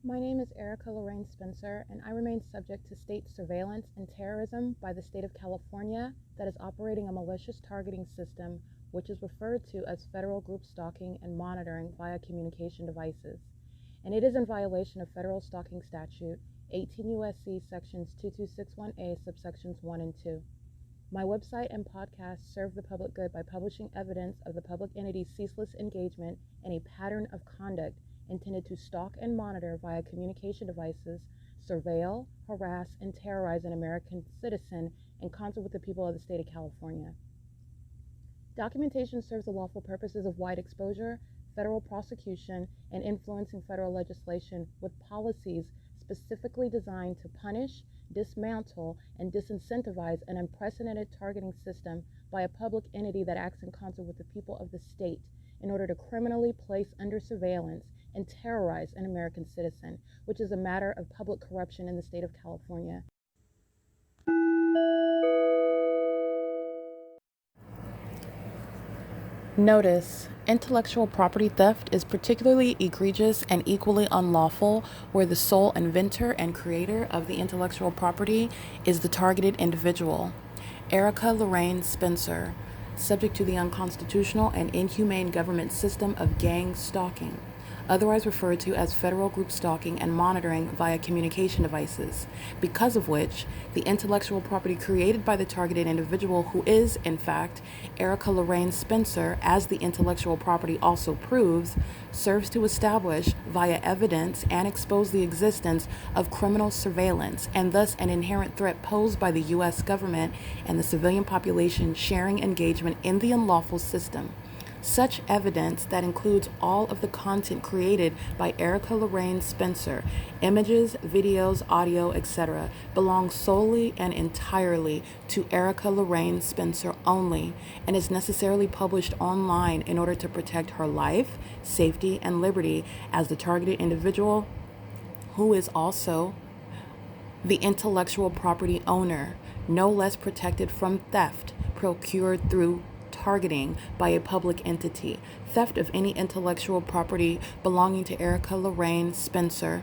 My name is Erica Lorraine Spencer, and I remain subject to state surveillance and terrorism by the state of California that is operating a malicious targeting system, which is referred to as federal group stalking and monitoring via communication devices. And it is in violation of federal stalking statute 18 U.S.C. sections 2261A subsections 1 and 2. My website and podcast serve the public good by publishing evidence of the public entity's ceaseless engagement in a pattern of conduct intended to stalk and monitor via communication devices, surveil, harass, and terrorize an American citizen in concert with the people of the state of California. Documentation serves the lawful purposes of wide exposure, federal prosecution, and influencing federal legislation with policies specifically designed to punish, dismantle, and disincentivize an unprecedented targeting system by a public entity that acts in concert with the people of the state in order to criminally place under surveillance and terrorize an American citizen, which is a matter of public corruption in the state of California. Notice: intellectual property theft is particularly egregious and equally unlawful where the sole inventor and creator of the intellectual property is the targeted individual. Erica Lorraine Spencer, subject to the unconstitutional and inhumane government system of gang stalking, otherwise referred to as federal group stalking and monitoring via communication devices, because of which the intellectual property created by the targeted individual, who is, in fact, Erica Lorraine Spencer, as the intellectual property also proves, serves to establish via evidence and expose the existence of criminal surveillance and thus an inherent threat posed by the U.S. government and the civilian population sharing engagement in the unlawful system. Such evidence, that includes all of the content created by Erica Lorraine Spencer, images, videos, audio, etc., belongs solely and entirely to Erica Lorraine Spencer only and is necessarily published online in order to protect her life, safety, and liberty as the targeted individual, who is also the intellectual property owner, no less protected from theft procured through targeting by a public entity. Theft of any intellectual property belonging to Erica Lorraine Spencer,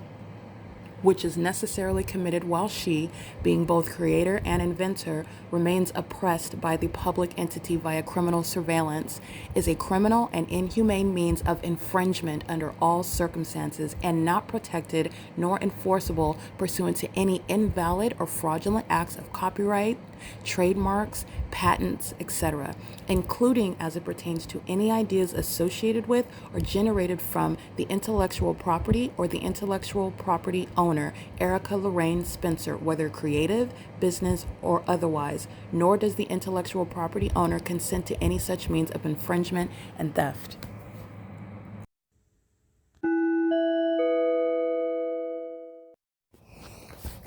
which is necessarily committed while she, being both creator and inventor, remains oppressed by the public entity via criminal surveillance, is a criminal and inhumane means of infringement under all circumstances and not protected nor enforceable pursuant to any invalid or fraudulent acts of copyright, trademarks, patents, etc., including as it pertains to any ideas associated with or generated from the intellectual property or the intellectual property owner, Erica Lorraine Spencer, whether creative, business, or otherwise, nor does the intellectual property owner consent to any such means of infringement and theft.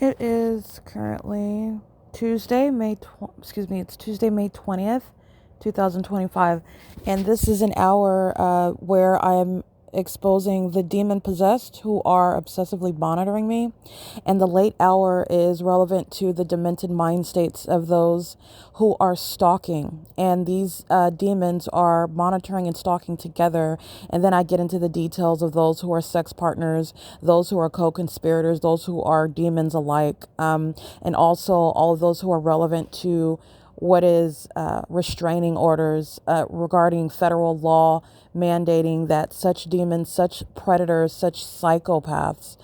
It is currently Tuesday, May 20th, 2025, and this is an hour where I am exposing the demon possessed who are obsessively monitoring me, and the late hour is relevant to the demented mind states of those who are stalking, and these demons are monitoring and stalking together. And then I get into the details of those who are sex partners, those who are co-conspirators, those who are demons alike, and also all of those who are relevant to what is restraining orders regarding federal law mandating that such demons, such predators, such psychopaths,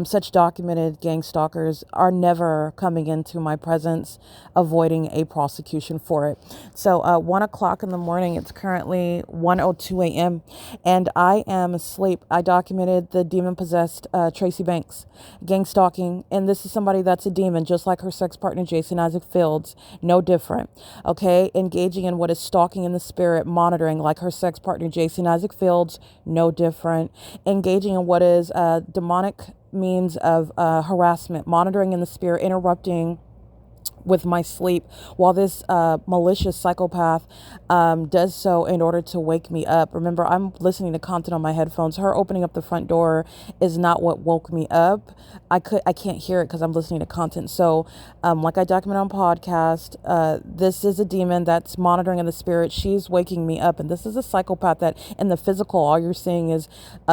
such documented gang stalkers are never coming into my presence, avoiding a prosecution for it. So 1 o'clock in the morning, it's currently 1:02 a.m. and I am asleep. I documented the demon-possessed Tracy Banks gang stalking, and this is somebody that's a demon, just like her sex partner Jason Isaac Fields, no different. Okay, engaging in what is stalking in the spirit, monitoring like her sex partner Jason Isaac Fields, no different. Engaging in what is demonic means of harassment, monitoring in the spirit, interrupting with my sleep, while this malicious psychopath does so in order to wake me up. Remember, I'm listening to content on my headphones. Her opening up the front door is not what woke me up. I can't hear it because I'm listening to content. So like I document on podcast, this is a demon that's monitoring in the spirit. She's waking me up, and this is a psychopath that in the physical, all you're seeing is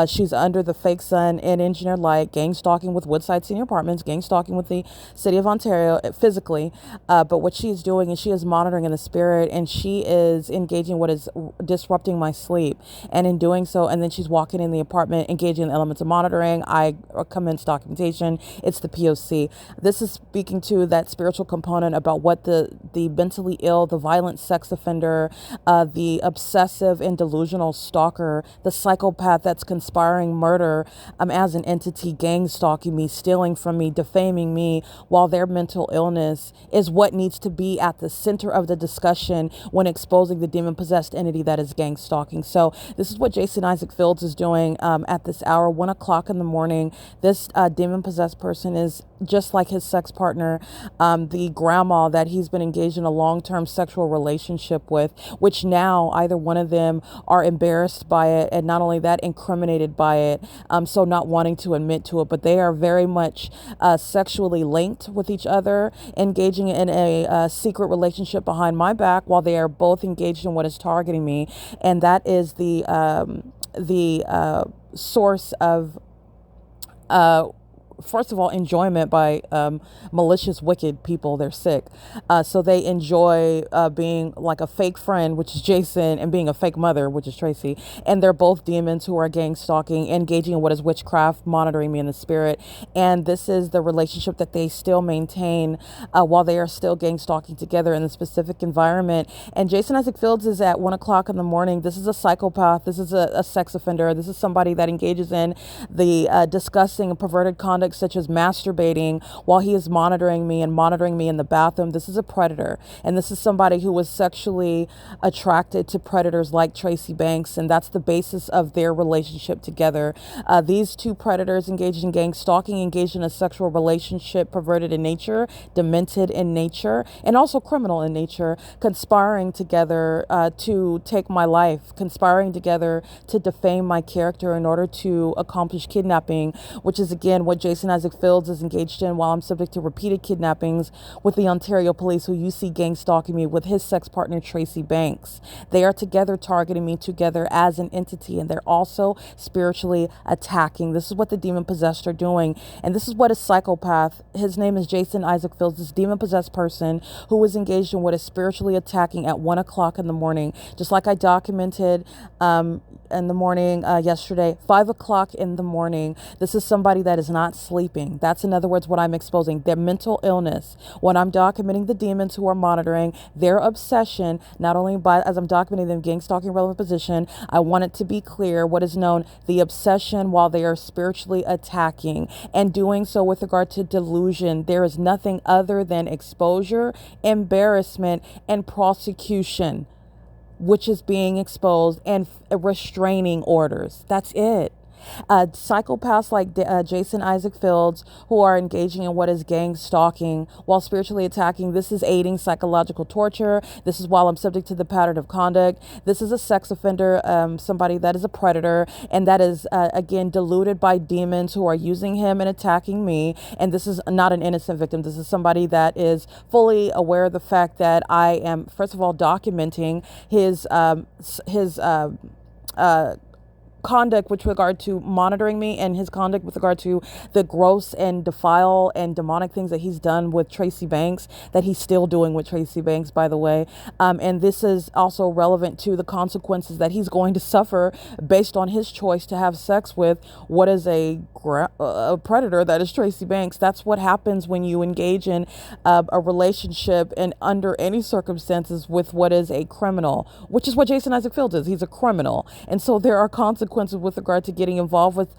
she's under the fake sun in engineered light, gang stalking with Woodside Senior Apartments, gang stalking with the city of Ontario physically. But what she is doing is she is monitoring in the spirit, and she is engaging what is disrupting my sleep. And in doing so, and then she's walking in the apartment, engaging in the elements of monitoring. I commence documentation. It's the P.O.C. This is speaking to that spiritual component about what the mentally ill, the violent sex offender, the obsessive and delusional stalker, the psychopath that's conspiring murder as an entity, gang stalking me, stealing from me, defaming me, while their mental illness is what needs to be at the center of the discussion when exposing the demon-possessed entity that is gang stalking. So this is what Jason Isaac Fields is doing at this hour, 1 o'clock in the morning. This demon-possessed person is just like his sex partner, the grandma that he's been engaged in a long-term sexual relationship with, which now either one of them are embarrassed by it, and not only that, incriminated by it, so not wanting to admit to it, but they are very much sexually linked with each other, engaging in a secret relationship behind my back, while they are both engaged in what is targeting me. And that is the source of first of all, enjoyment by malicious, wicked people. They're sick. So they enjoy being like a fake friend, which is Jason, and being a fake mother, which is Tracy. And they're both demons who are gang stalking, engaging in what is witchcraft, monitoring me in the spirit. And this is the relationship that they still maintain while they are still gang stalking together in the specific environment. And Jason Isaac Fields is at 1 o'clock in the morning. This is a psychopath. This is a sex offender. This is somebody that engages in the disgusting and perverted conduct such as masturbating while he is monitoring me and monitoring me in the bathroom. This is a predator, and this is somebody who was sexually attracted to predators like Tracy Banks, and that's the basis of their relationship together. These two predators engaged in gang stalking, engaged in a sexual relationship, perverted in nature, demented in nature, and also criminal in nature, conspiring together to take my life, conspiring together to defame my character in order to accomplish kidnapping, which is again what Jason Isaac Fields is engaged in, while I'm subject to repeated kidnappings with the Ontario police, who you see gang stalking me with his sex partner Tracy Banks. They are together targeting me together as an entity, and they're also spiritually attacking. This is what the demon possessed are doing, and this is what a psychopath, his name is Jason Isaac Fields, this demon possessed person who is engaged in what is spiritually attacking at 1 o'clock in the morning, just like I documented in the morning yesterday, 5 o'clock in the morning. This is somebody that is not sleeping. That's, in other words, what I'm exposing, their mental illness. When I'm documenting the demons who are monitoring their obsession, not only by, as I'm documenting them gang stalking relevant position, I want it to be clear what is known, the obsession while they are spiritually attacking, and doing so with regard to delusion. There is nothing other than exposure, embarrassment, and prosecution, which is being exposed, and restraining orders. That's it. Psychopaths like Jason Isaac Fields, who are engaging in what is gang stalking while spiritually attacking. This is aiding psychological torture. This is while I'm subject to the pattern of conduct. This is a sex offender, somebody that is a predator, and that is, again, deluded by demons who are using him and attacking me. And this is not an innocent victim. This is somebody that is fully aware of the fact that I am, first of all, documenting his conduct with regard to monitoring me, and his conduct with regard to the gross and defile and demonic things that he's done with Tracy Banks, that he's still doing with Tracy Banks, by the way. And this is also relevant to the consequences that he's going to suffer based on his choice to have sex with what is a predator that is Tracy Banks. That's what happens when you engage in a relationship and under any circumstances with what is a criminal, which is what Jason Isaac Fields is. He's a criminal. And so there are consequences consequences with regard to getting involved with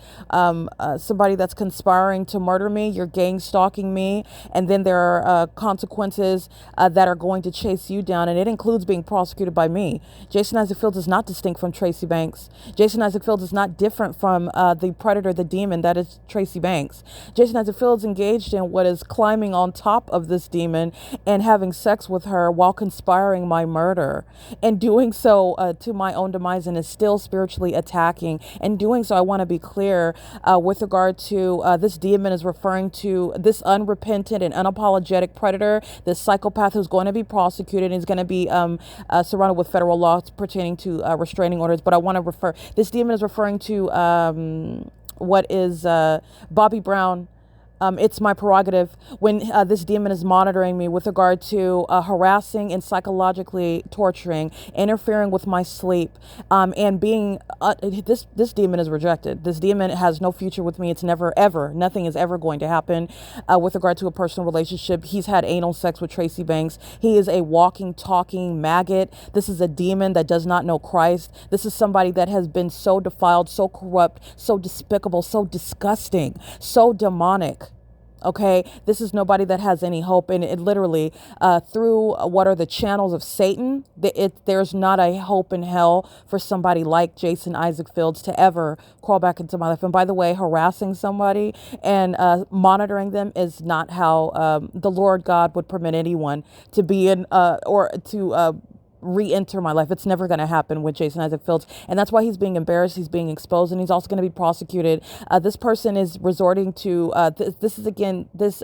somebody that's conspiring to murder me. You're gang stalking me, and then there are consequences that are going to chase you down, and it includes being prosecuted by me. Jason Isaac Fields is not distinct from Tracy Banks. Jason Isaac Fields is not different from the predator, the demon that is Tracy Banks. Jason Isaac Fields engaged in what is climbing on top of this demon and having sex with her while conspiring my murder, and doing so to my own demise, and is still spiritually attacking. And doing so, I want to be clear with regard to this demon is referring to this unrepentant and unapologetic predator, this psychopath who's going to be prosecuted and is going to be surrounded with federal laws pertaining to restraining orders. But I want to refer, this demon is referring to what is Bobby Brown. It's my prerogative when this demon is monitoring me with regard to harassing and psychologically torturing, interfering with my sleep, and being this demon is rejected. This demon has no future with me. It's never ever, nothing is ever going to happen with regard to a personal relationship. He's had anal sex with Tracy Banks. He is a walking, talking maggot. This is a demon that does not know Christ. This is somebody that has been so defiled, so corrupt, so despicable, so disgusting, so demonic. Okay, this is nobody that has any hope, and it literally through what are the channels of Satan, there's not a hope in hell for somebody like Jason Isaac Fields to ever crawl back into my life. And by the way, harassing somebody and monitoring them is not how the Lord God would permit anyone to be in or to re-enter my life. It's never going to happen with Jason Isaac Fields, and that's why he's being embarrassed, he's being exposed, and he's also going to be prosecuted. This person is resorting to this is again this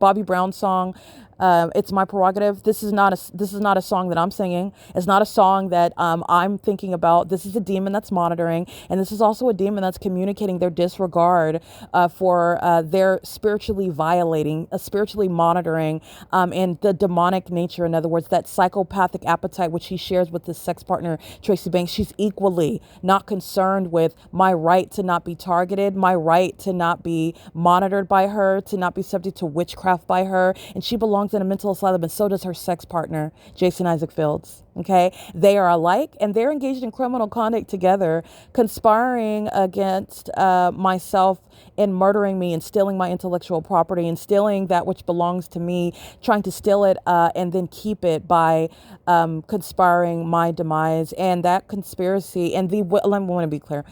Bobby Brown song, It's My Prerogative. This is not a song that I'm singing. It's not a song that I'm thinking about. This is a demon that's monitoring, and this is also a demon that's communicating their disregard for their spiritually violating, spiritually monitoring, and the demonic nature. In other words, that psychopathic appetite which he shares with his sex partner Tracy Banks. She's equally not concerned with my right to not be targeted, my right to not be monitored by her, to not be subject to witchcraft by her, and she belongs in a mental asylum, and so does her sex partner, Jason Isaac Fields. Okay, they are alike, and they're engaged in criminal conduct together, conspiring against myself in murdering me and stealing my intellectual property and stealing that which belongs to me, trying to steal it and then keep it by conspiring my demise. And that conspiracy, and let me want to be clear,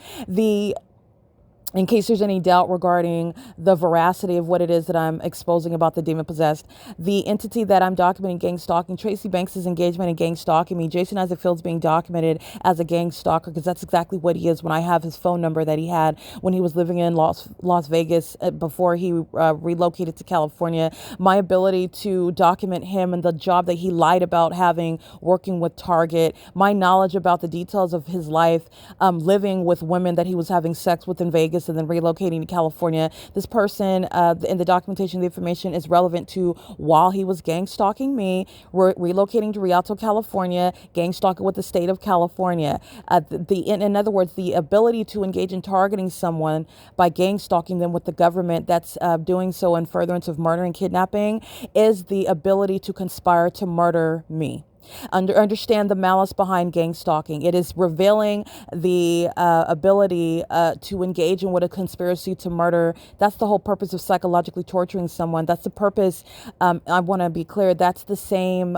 in case there's any doubt regarding the veracity of what it is that I'm exposing about the demon possessed, the entity that I'm documenting gang stalking, Tracy Banks' engagement in gang stalking me, Jason Isaac Fields being documented as a gang stalker, because that's exactly what he is when I have his phone number that he had when he was living in Las Vegas before he relocated to California. My ability to document him and the job that he lied about having working with Target, my knowledge about the details of his life, living with women that he was having sex with in Vegas, and then relocating to California. This person in the documentation, the information is relevant to while he was gang stalking me, relocating to Rialto, California, gang stalking with the state of California. In other words, the ability to engage in targeting someone by gang stalking them with the government that's doing so in furtherance of murder and kidnapping is the ability to conspire to murder me. Understand the malice behind gang stalking. It is revealing the ability to engage in what a conspiracy to murder. That's the whole purpose of psychologically torturing someone. That's the purpose. I want to be clear. That's the same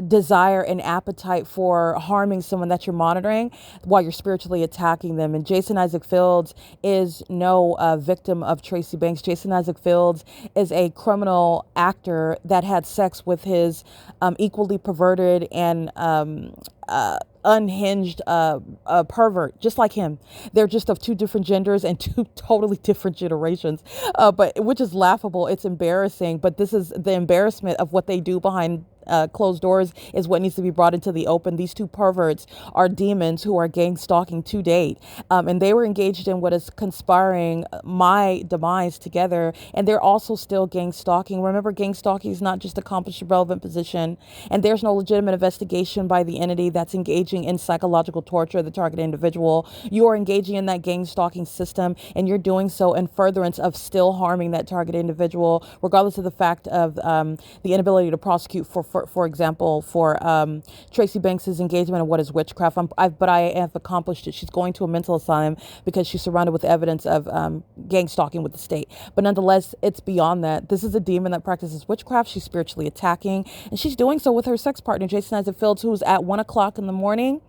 desire and appetite for harming someone that you're monitoring while you're spiritually attacking them. And Jason Isaac Fields is no victim of Tracy Banks. Jason Isaac Fields is a criminal actor that had sex with his equally perverted and unhinged pervert, just like him. They're just of two different genders and two totally different generations, but which is laughable. It's embarrassing, but this is the embarrassment of what they do behind closed doors is what needs to be brought into the open. These two perverts are demons who are gang stalking to date, and they were engaged in what is conspiring my demise together, and they're also still gang stalking. Remember, gang stalking is not just accomplished a relevant position, and there's no legitimate investigation by the entity that's engaging in psychological torture of the target individual. You are engaging in that gang stalking system, and you're doing so in furtherance of still harming that target individual, regardless of the fact of the inability to prosecute for for example, for Tracy Banks's engagement in what is witchcraft. But I have accomplished it. She's going to a mental asylum because she's surrounded with evidence of gang stalking with the state. But nonetheless, it's beyond that. This is a demon that practices witchcraft. She's spiritually attacking, and she's doing so with her sex partner, Jason Isaac Fields, who's at 1 o'clock in the morning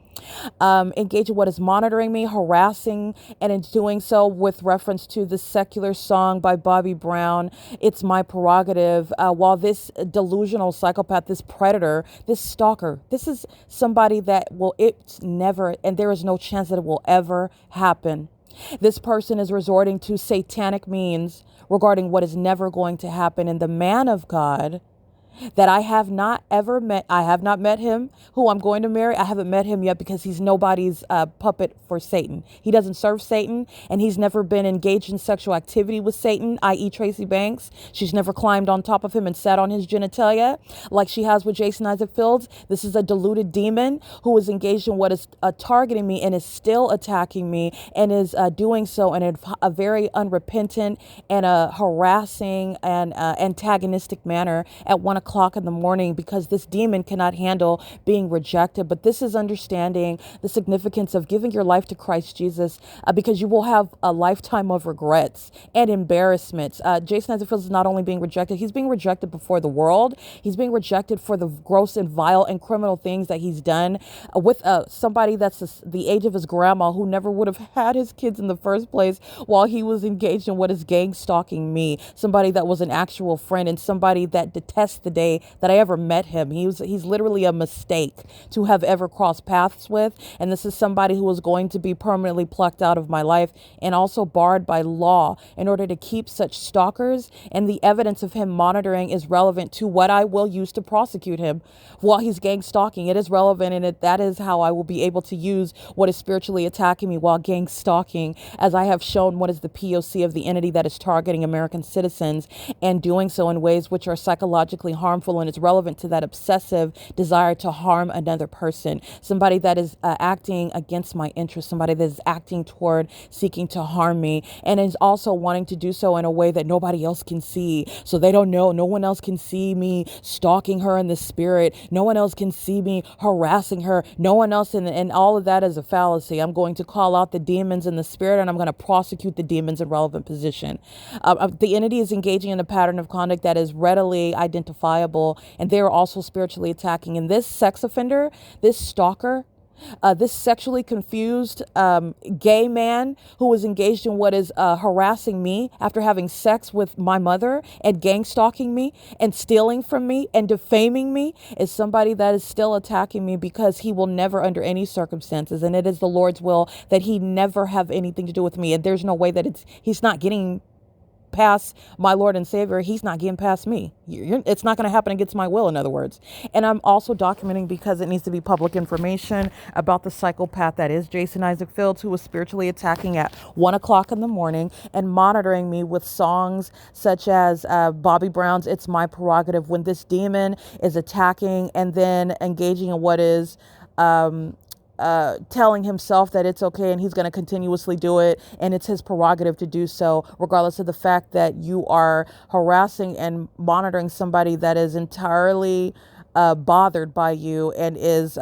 engage in what is monitoring me, harassing, and in doing so with reference to the secular song by Bobby Brown, It's My Prerogative, while this delusional psychopath, this predator, this stalker, this is somebody that it's never, and there is no chance that it will ever happen. This person is resorting to satanic means regarding what is never going to happen. And the man of God that I have not ever met. I have not met him who I'm going to marry. I haven't met him yet because he's nobody's puppet for Satan. He doesn't serve Satan, and he's never been engaged in sexual activity with Satan, i.e. Tracy Banks. She's never climbed on top of him and sat on his genitalia like she has with Jason Isaac Fields. This is a deluded demon who is engaged in what is targeting me and is still attacking me, and is doing so in a very unrepentant and a harassing and antagonistic manner at 1 o'clock in the morning, because this demon cannot handle being rejected. But this is understanding the significance of giving your life to Christ Jesus, because you will have a lifetime of regrets and embarrassments. Jason Isaac Fields is not only being rejected, he's being rejected before the world. He's being rejected for the gross and vile and criminal things that he's done with somebody that's the age of his grandma, who never would have had his kids in the first place, while he was engaged in what is gang stalking me. Somebody that was an actual friend, and somebody that detests the day that I ever met him. He's literally a mistake to have ever crossed paths with. And this is somebody who is going to be permanently plucked out of my life and also barred by law in order to keep such stalkers. And the evidence of him monitoring is relevant to what I will use to prosecute him while he's gang stalking. It is relevant, and that is how I will be able to use what is spiritually attacking me while gang stalking, as I have shown what is the P.O.C. of the entity that is targeting American citizens, and doing so in ways which are psychologically harmful. And it's relevant to that obsessive desire to harm another person, somebody that is acting against my interests, somebody that is acting toward seeking to harm me, and is also wanting to do so in a way that nobody else can see. So they don't know, no one else can see me stalking her in the spirit. No one else can see me harassing her. No one else, and all of that is a fallacy. I'm going to call out the demons in the spirit, and I'm going to prosecute the demons in relevant position. The entity is engaging in a pattern of conduct that is readily identifiable, and they are also spiritually attacking. And this sex offender, this stalker, this sexually confused gay man who was engaged in what is harassing me after having sex with my mother, and gang stalking me and stealing from me and defaming me, is somebody that is still attacking me, because he will never, under any circumstances, and it is the Lord's will that he never have anything to do with me. And there's no way that he's not getting past my Lord and Savior. He's not getting past me. It's not going to happen against my will, in other words. And I'm also documenting, because it needs to be public information, about the psychopath that is Jason Isaac Fields, who was spiritually attacking at 1 o'clock in the morning and monitoring me with songs such as Bobby Brown's It's My Prerogative, when this demon is attacking and then engaging in what is telling himself that it's okay and he's going to continuously do it, and it's his prerogative to do so, regardless of the fact that you are harassing and monitoring somebody that is entirely bothered by you and is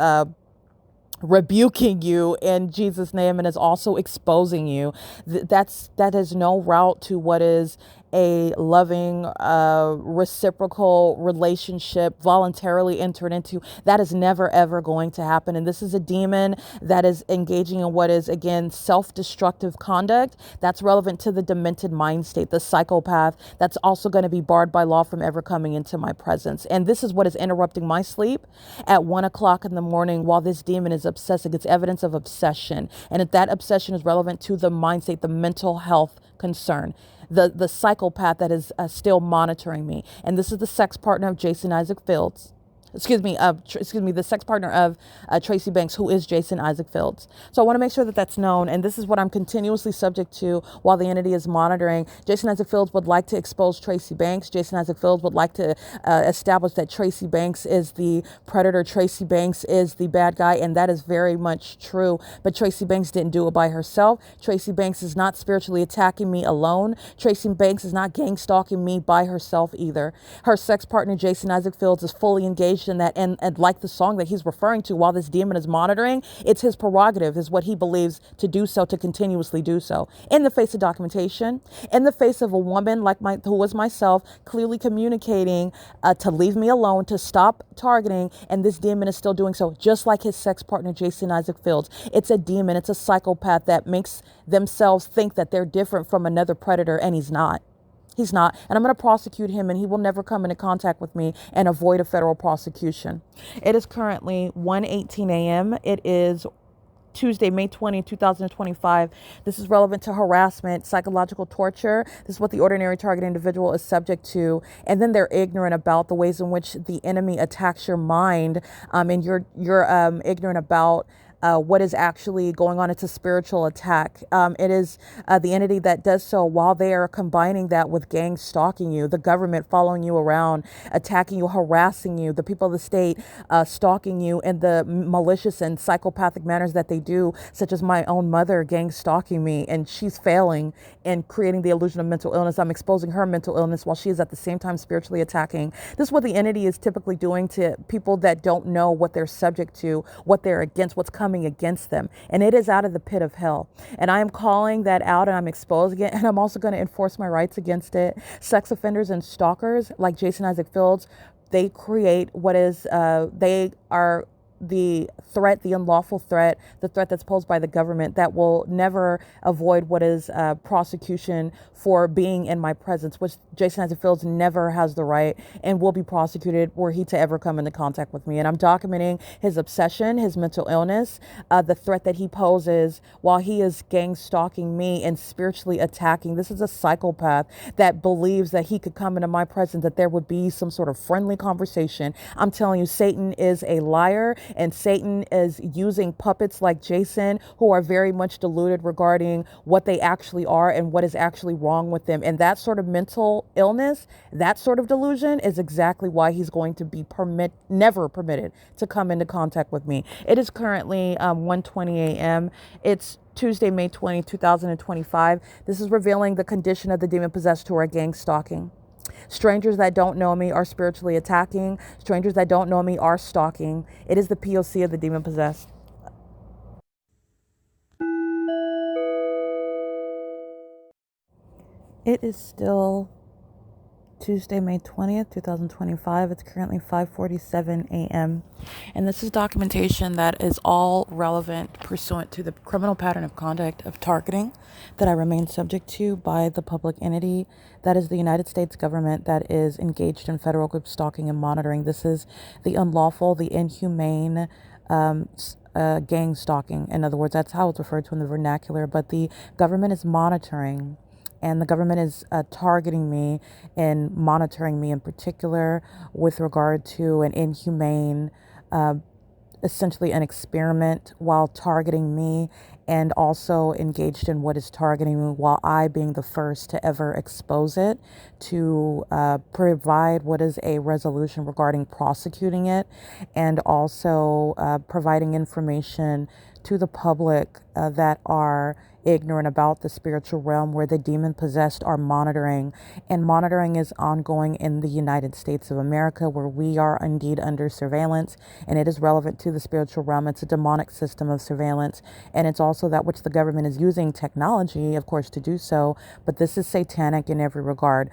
rebuking you in Jesus' name, and is also exposing you. That is no route to what is a loving, reciprocal relationship voluntarily entered into. That is never, ever going to happen. And this is a demon that is engaging in what is, again, self-destructive conduct. That's relevant to the demented mind state, the psychopath, that's also going to be barred by law from ever coming into my presence. And this is what is interrupting my sleep at 1 o'clock in the morning while this demon is obsessing. It's evidence of obsession. And if that obsession is relevant to the mind state, the mental health concern, the psychopath that is still monitoring me. And this is the sex partner of Jason Isaac Fields. The sex partner of Tracy Banks, who is Jason Isaac Fields. So I want to make sure that that's known. And this is what I'm continuously subject to while the entity is monitoring. Jason Isaac Fields would like to expose Tracy Banks. Jason Isaac Fields would like to establish that Tracy Banks is the predator. Tracy Banks is the bad guy. And that is very much true. But Tracy Banks didn't do it by herself. Tracy Banks is not spiritually attacking me alone. Tracy Banks is not gang stalking me by herself either. Her sex partner, Jason Isaac Fields, is fully engaged documentation that, and like the song that he's referring to, while this demon is monitoring, it's his prerogative, is what he believes, to do so, to continuously do so. In the face of documentation, in the face of a woman who was myself, clearly communicating to leave me alone, to stop targeting, and this demon is still doing so, just like his sex partner, Jason Isaac Fields. It's a demon, it's a psychopath that makes themselves think that they're different from another predator, and he's not. He's not. And I'm going to prosecute him, and he will never come into contact with me and avoid a federal prosecution. It is currently 1:18 a.m. It is Tuesday, May 20, 2025. This is relevant to harassment, psychological torture. This is what the ordinary target individual is subject to. And then they're ignorant about the ways in which the enemy attacks your mind. And you're ignorant about what is actually going on. It's a spiritual attack. It is the entity that does so while they are combining that with gangs stalking you, the government following you around, attacking you, harassing you, the people of the state stalking you in the malicious and psychopathic manners that they do, such as my own mother gang stalking me, and she's failing and creating the illusion of mental illness. I'm exposing her mental illness while she is at the same time spiritually attacking. This is what the entity is typically doing to people that don't know what they're subject to, what they're against, what's coming against them. And it is out of the pit of hell. And I am calling that out, and I'm exposing it, and I'm also going to enforce my rights against it. Sex offenders and stalkers like Jason Isaac Fields, they create what is, they are the threat, the unlawful threat, the threat that's posed by the government that will never avoid what is prosecution for being in my presence, which Jason Isaac Fields never has the right and will be prosecuted were he to ever come into contact with me. And I'm documenting his obsession, his mental illness, the threat that he poses while he is gang stalking me and spiritually attacking. This is a psychopath that believes that he could come into my presence, that there would be some sort of friendly conversation. I'm telling you, Satan is a liar, and Satan is using puppets like Jason, who are very much deluded regarding what they actually are and what is actually wrong with them. And that sort of mental illness, that sort of delusion, is exactly why he's going to be never permitted to come into contact with me. It is currently 1:20 a.m. It's Tuesday, May 20, 2025. This is revealing the condition of the demon-possessed who are gang stalking. Strangers that don't know me are spiritually attacking. Strangers that don't know me are stalking. It is the P.O.C. of the demon-possessed. It is still Tuesday, May 20th, 2025. It's currently 5:47 a.m. And this is documentation that is all relevant pursuant to the criminal pattern of conduct of targeting that I remain subject to by the public entity that is the United States government that is engaged in federal group stalking and monitoring. This is the unlawful, the inhumane gang stalking. In other words, that's how it's referred to in the vernacular. But the government is monitoring, and the government is targeting me and monitoring me in particular with regard to an inhumane, essentially an experiment, while targeting me, and also engaged in what is targeting me while I being the first to ever expose it, to provide what is a resolution regarding prosecuting it, and also providing information to the public that are ignorant about the spiritual realm where the demon-possessed are monitoring. And monitoring is ongoing in the United States of America, where we are indeed under surveillance, and it is relevant to the spiritual realm. It's a demonic system of surveillance, and it's also that which the government is using technology, of course, to do so, but this is satanic in every regard.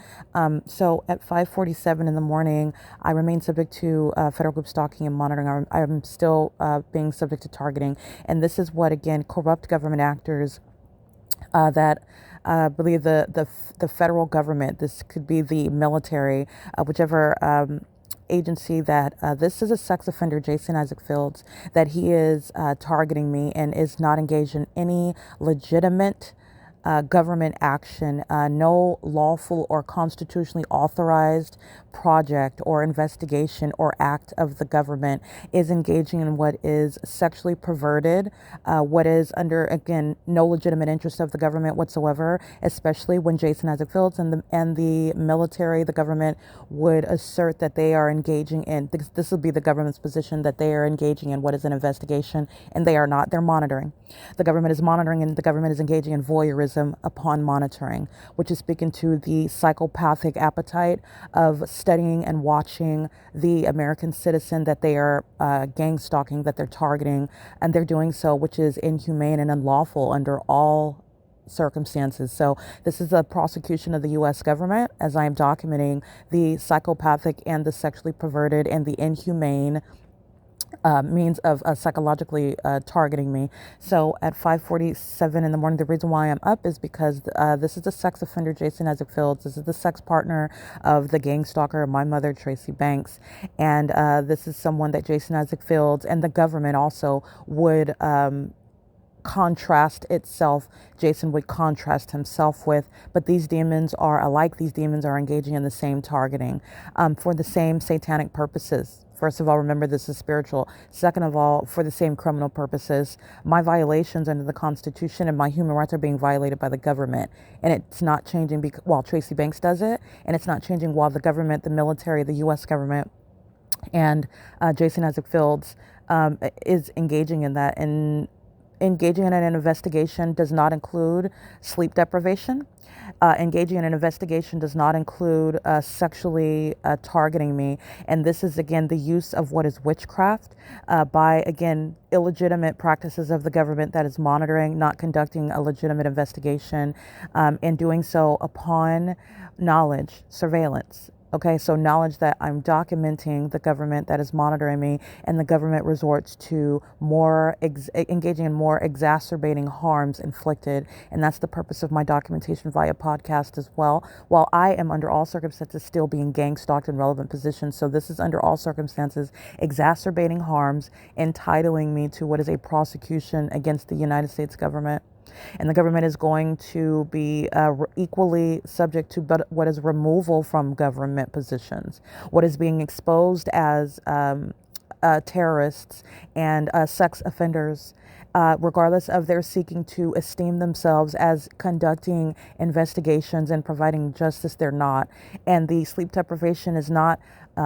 So at 5:47 in the morning, I remain subject to federal group stalking and monitoring. I'm still being subject to targeting, and this is what, again, corrupt government actors that believe the federal government, this could be the military, whichever agency that this is a sex offender, Jason Isaac Fields, that he is targeting me and is not engaged in any legitimate government action. No lawful or constitutionally authorized project or investigation or act of the government is engaging in what is sexually perverted, what is under, again, no legitimate interest of the government whatsoever, especially when Jason Isaac Fields and the military, the government, would assert that they are engaging in, this will be the government's position, that they are engaging in what is an investigation, and they are not. They're monitoring. The government is monitoring, and the government is engaging in voyeurism voyeurism upon monitoring, which is speaking to the psychopathic appetite of studying and watching the American citizen that they are gang stalking, that they're targeting, and they're doing so, which is inhumane and unlawful under all circumstances. So this is a prosecution of the U.S. government as I am documenting the psychopathic and the sexually perverted and the inhumane means of psychologically targeting me. So at 5:47 in the morning, the reason why I'm up is because this is the sex offender, Jason Isaac Fields. This is the sex partner of the gang stalker, my mother, Tracy Banks. And this is someone that Jason Isaac Fields and the government also would contrast itself, Jason would contrast himself with, but these demons are alike. These demons are engaging in the same targeting for the same satanic purposes. First of all, remember this is spiritual. Second of all, for the same criminal purposes. My violations under the Constitution and my human rights are being violated by the government. And it's not changing while Tracy Banks does it. And it's not changing while the government, the military, the U.S. government, and Jason Isaac Fields is engaging in that. And engaging in an investigation does not include sleep deprivation. Engaging in an investigation does not include sexually targeting me. And this is, again, the use of what is witchcraft by, again, illegitimate practices of the government that is monitoring, not conducting a legitimate investigation, and doing so upon knowledge, surveillance. Okay, so knowledge that I'm documenting the government that is monitoring me, and the government resorts to more engaging in more exacerbating harms inflicted. And that's the purpose of my documentation via podcast as well. While I am under all circumstances still being gang stalked in relevant positions. So this is under all circumstances exacerbating harms, entitling me to what is a prosecution against the United States government. And the government is going to be equally subject to what is removal from government positions, what is being exposed as terrorists and sex offenders, regardless of their seeking to esteem themselves as conducting investigations and providing justice. They're not. And the sleep deprivation is not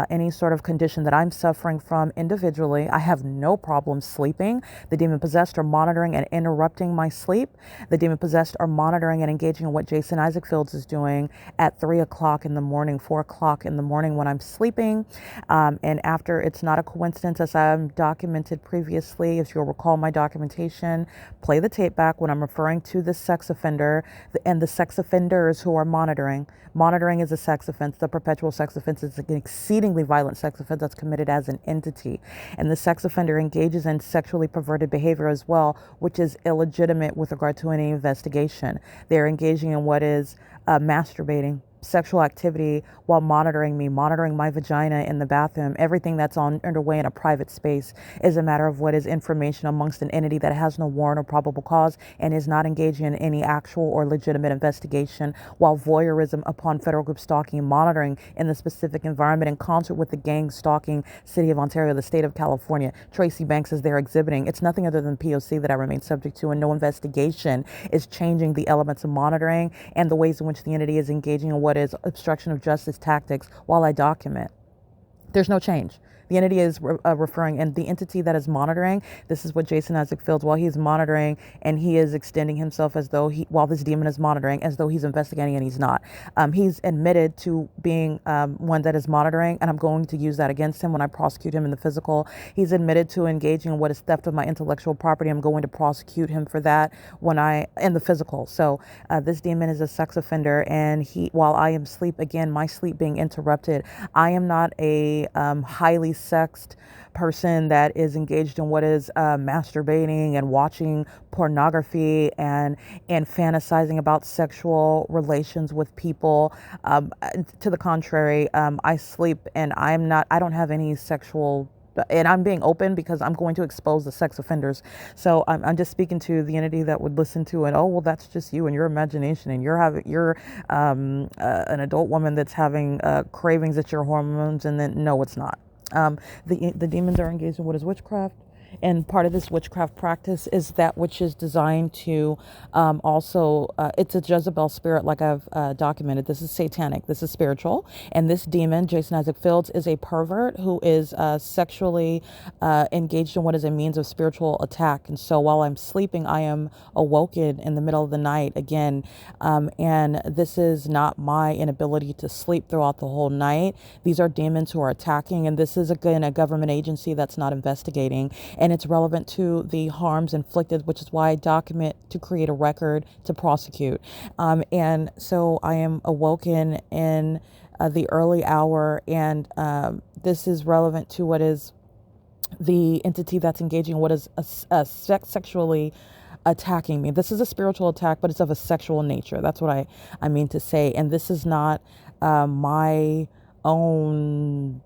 any sort of condition that I'm suffering from individually. I have no problem sleeping. The demon possessed are monitoring and interrupting my sleep. The demon possessed are monitoring and engaging in what Jason Isaac Fields is doing at 3 o'clock in the morning, 4 o'clock in the morning when I'm sleeping. And after, it's not a coincidence, as I'm documented previously. If you'll recall my documentation, play the tape back when I'm referring to the sex offender and the sex offenders who are monitoring. Monitoring is a sex offense. The perpetual sex offense is an exceedingly violent sex offense that's committed as an entity. And the sex offender engages in sexually perverted behavior as well, which is illegitimate with regard to any investigation. They're engaging in what is masturbating, sexual activity while monitoring me, monitoring my vagina in the bathroom. Everything that's underway in a private space is a matter of what is information amongst an entity that has no warrant or probable cause and is not engaging in any actual or legitimate investigation, while voyeurism upon federal group stalking and monitoring in the specific environment in concert with the gang stalking city of Ontario, the state of California. Tracy Banks is there exhibiting. It's nothing other than P.O.C. that I remain subject to, and no investigation is changing the elements of monitoring and the ways in which the entity is engaging in what is obstruction of justice tactics while I document. There's no change. The entity is referring, and the entity that is monitoring, this is what Jason Isaac Fields, while he's monitoring and he is extending himself as though while this demon is monitoring, as though he's investigating, and he's not. He's admitted to being one that is monitoring, and I'm going to use that against him when I prosecute him in the physical. He's admitted to engaging in what is theft of my intellectual property. I'm going to prosecute him for that in the physical. So this demon is a sex offender, and while I am asleep, again, my sleep being interrupted, I am not a highly sexed person that is engaged in what is masturbating and watching pornography and fantasizing about sexual relations with people. To the contrary, I sleep, and I don't have any sexual, and I'm being open because I'm going to expose the sex offenders. So I'm just speaking to the entity that would listen to it. Oh, well, that's just you and your imagination, and you're an adult woman that's having cravings at your hormones, and then no, it's not. The demons are engaged in what is witchcraft, And part of this witchcraft practice is that which is designed to it's a Jezebel spirit, like I've documented. This is satanic, this is spiritual. And this demon, Jason Isaac Fields, is a pervert who is sexually engaged in what is a means of spiritual attack. And so while I'm sleeping, I am awoken in the middle of the night again. And this is not my inability to sleep throughout the whole night. These are demons who are attacking. And this is, again, a government agency that's not investigating. And it's relevant to the harms inflicted, which is why I document to create a record to prosecute. And so I am awoken in the early hour, and this is relevant to what is the entity that's engaging what is sexually attacking me. This is a spiritual attack, but it's of a sexual nature. That's what I mean to say. And this is not my own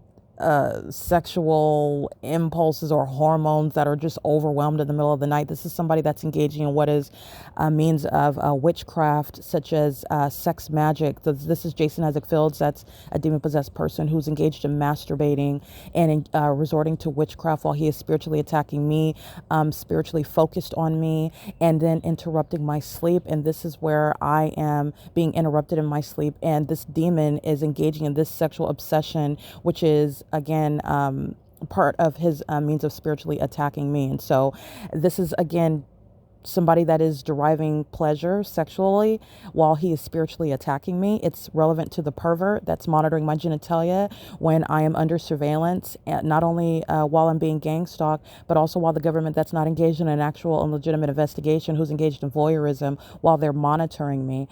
sexual impulses or hormones that are just overwhelmed in the middle of the night. This is somebody that's engaging in what is a means of witchcraft, such as sex magic. This is Jason Isaac Fields. That's a demon-possessed person who's engaged in masturbating and resorting to witchcraft while he is spiritually attacking me, spiritually focused on me, and then interrupting my sleep. And this is where I am being interrupted in my sleep. And this demon is engaging in this sexual obsession, which is, again, part of his means of spiritually attacking me. And so this is, again, somebody that is deriving pleasure sexually while he is spiritually attacking me. It's relevant to the pervert that's monitoring my genitalia when I am under surveillance, and not only while I'm being gang stalked, but also while the government that's not engaged in an actual and legitimate investigation, who's engaged in voyeurism while they're monitoring me,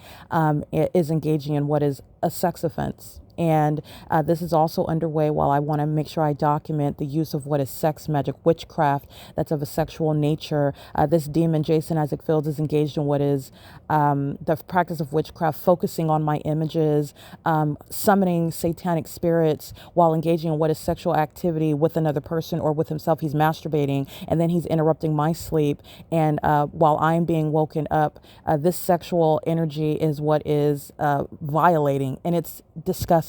is engaging in what is a sex offense. And this is also underway while I want to make sure I document the use of what is sex magic, witchcraft that's of a sexual nature. This demon, Jason Isaac Fields, is engaged in what is the practice of witchcraft, focusing on my images, summoning satanic spirits while engaging in what is sexual activity with another person or with himself. He's masturbating, and then he's interrupting my sleep. And while I'm being woken up, this sexual energy is what is violating, and it's disgusting.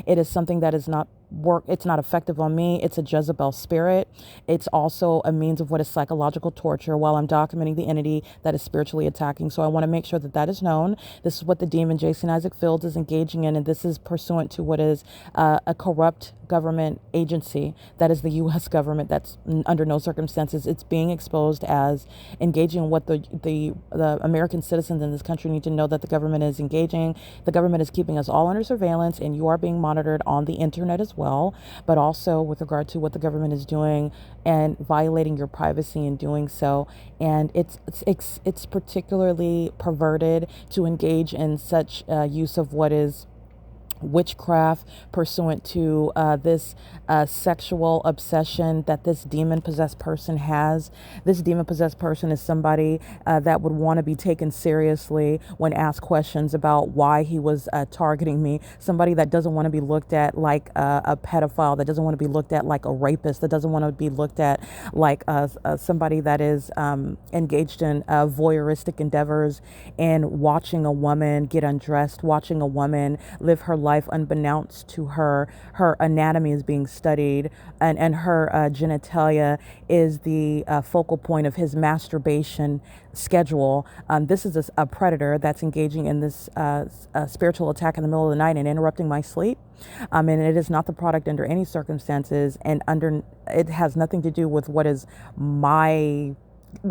It is something that is not work. It's not effective on me. It's a Jezebel spirit. It's also a means of what is psychological torture while I'm documenting the entity that is spiritually attacking. So I want to make sure that that is known. This is what the demon Jason Isaac Fields is engaging in, and this is pursuant to what is a corrupt government agency, that is the U.S. government. That's under no circumstances. It's being exposed as engaging in what the American citizens in this country need to know that the government is engaging. The government is keeping us all under surveillance, and you are being monitored on the internet as well, but also with regard to what the government is doing and violating your privacy in doing so. And it's particularly perverted to engage in such use of what is witchcraft pursuant to this sexual obsession that this demon-possessed person has. This demon-possessed person is somebody that would want to be taken seriously when asked questions about why he was targeting me. Somebody that doesn't want to be looked at like a pedophile, that doesn't want to be looked at like a rapist, that doesn't want to be looked at like somebody that is engaged in voyeuristic endeavors and watching a woman get undressed, watching a woman live her life unbeknownst to her. Her anatomy is being studied, and her genitalia is the focal point of his masturbation schedule. This is a predator that's engaging in this spiritual attack in the middle of the night and interrupting my sleep. And it is not the product under any circumstances, and it has nothing to do with what is my.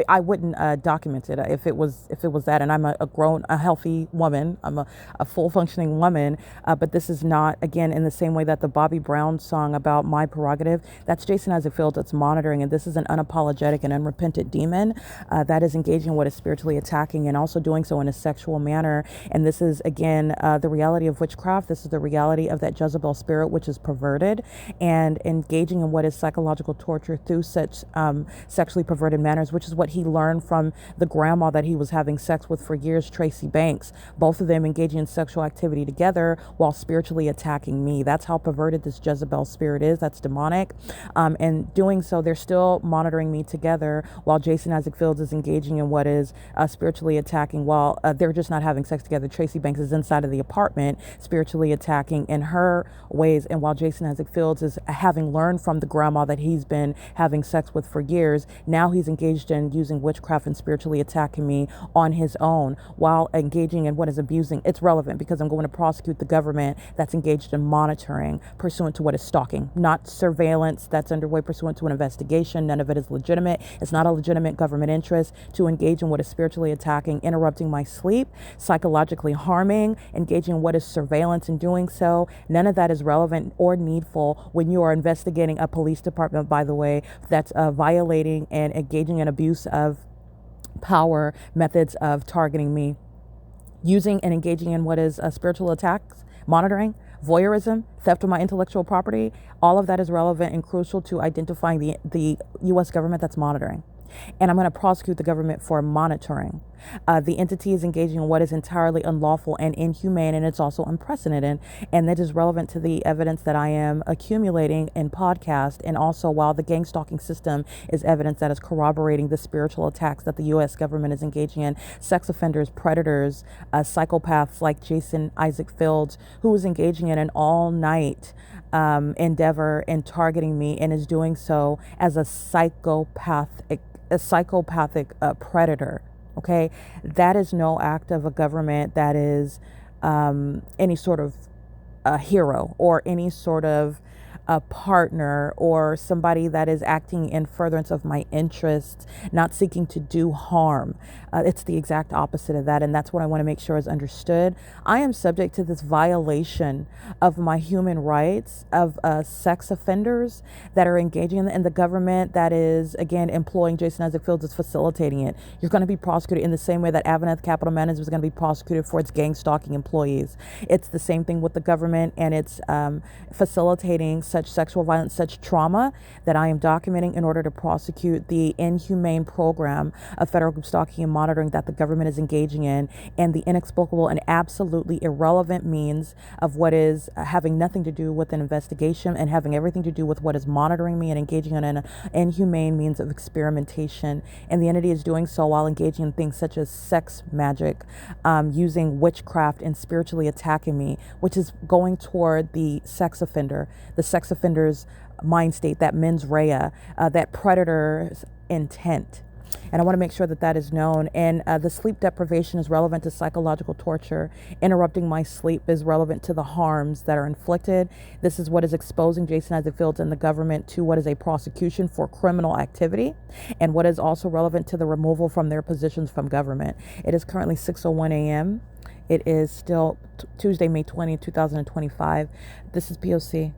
I wouldn't document it if it was that. And I'm a healthy woman. I'm a full functioning woman. But this is not, again, in the same way that the Bobby Brown song about my prerogative, that's Jason Isaac Fields that's monitoring. And this is an unapologetic and unrepentant demon that is engaging what is spiritually attacking and also doing so in a sexual manner. And this is, again, the reality of witchcraft. This is the reality of that Jezebel spirit, which is perverted and engaging in what is psychological torture through such sexually perverted manners, which is is what he learned from the grandma that he was having sex with for years, Tracy Banks, both of them engaging in sexual activity together while spiritually attacking me. That's how perverted this Jezebel spirit is. That's demonic. And doing so, they're still monitoring me together while Jason Isaac Fields is engaging in what is spiritually attacking while they're just not having sex together. Tracy Banks is inside of the apartment spiritually attacking in her ways, and while Jason Isaac Fields is having learned from the grandma that he's been having sex with for years, now he's engaged in using witchcraft and spiritually attacking me on his own while engaging in what is abusing. It's relevant because I'm going to prosecute the government that's engaged in monitoring pursuant to what is stalking, not surveillance that's underway pursuant to an investigation. None of it is legitimate. It's not a legitimate government interest to engage in what is spiritually attacking, interrupting my sleep, psychologically harming, engaging in what is surveillance and doing so. None of that is relevant or needful when you are investigating a police department, by the way, that's violating and engaging in abuse of power methods of targeting me, using and engaging in what is spiritual attacks, monitoring, voyeurism, theft of my intellectual property. All of that is relevant and crucial to identifying the U.S. government that's monitoring. And I'm going to prosecute the government for monitoring. The entity is engaging in what is entirely unlawful and inhumane, and it's also unprecedented. And that is relevant to the evidence that I am accumulating in podcast. And also, while the gang stalking system is evidence that is corroborating the spiritual attacks that the U.S. government is engaging in, sex offenders, predators, psychopaths like Jason Isaac Fields, who is engaging in an all-night endeavor in targeting me and is doing so as a psychopathic predator. Okay, that is no act of a government that is any sort of a hero or any sort of a partner or somebody that is acting in furtherance of my interests, not seeking to do harm. It's the exact opposite of that, and that's what I want to make sure is understood. I am subject to this violation of my human rights of sex offenders that are engaging in the government that is, again, employing Jason Isaac Fields is facilitating it. You're going to be prosecuted in the same way that AVANATH Capital Management is going to be prosecuted for its gang stalking employees. It's the same thing with the government, and it's facilitating such sexual violence, such trauma that I am documenting in order to prosecute the inhumane program of federal group stalking and monitoring that the government is engaging in, and the inexplicable and absolutely irrelevant means of what is having nothing to do with an investigation and having everything to do with what is monitoring me and engaging in an inhumane means of experimentation. And the entity is doing so while engaging in things such as sex magic, using witchcraft and spiritually attacking me, which is going toward the sex offender's mind state, that mens rea, that predator's intent. And I want to make sure that that is known. And the sleep deprivation is relevant to psychological torture. Interrupting my sleep is relevant to the harms that are inflicted. This is what is exposing Jason Isaac Fields and the government to what is a prosecution for criminal activity, and what is also relevant to the removal from their positions from government. It is currently 6:01 a.m. It is still Tuesday, May 20, 2025. This is P.O.C.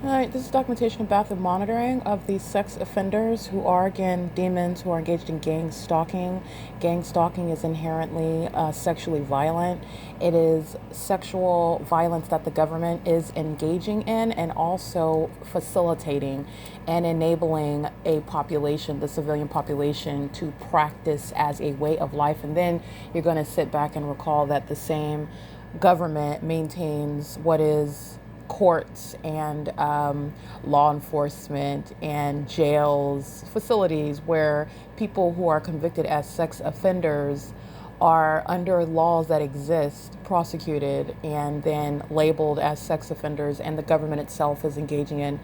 All right, this is documentation about the monitoring of these sex offenders who are, again, demons who are engaged in gang stalking. Gang stalking is inherently sexually violent. It is sexual violence that the government is engaging in and also facilitating and enabling a population, the civilian population, to practice as a way of life. And then you're going to sit back and recall that the same government maintains what is courts and law enforcement and jails, facilities where people who are convicted as sex offenders are under laws that exist, prosecuted, and then labeled as sex offenders, and the government itself is engaging in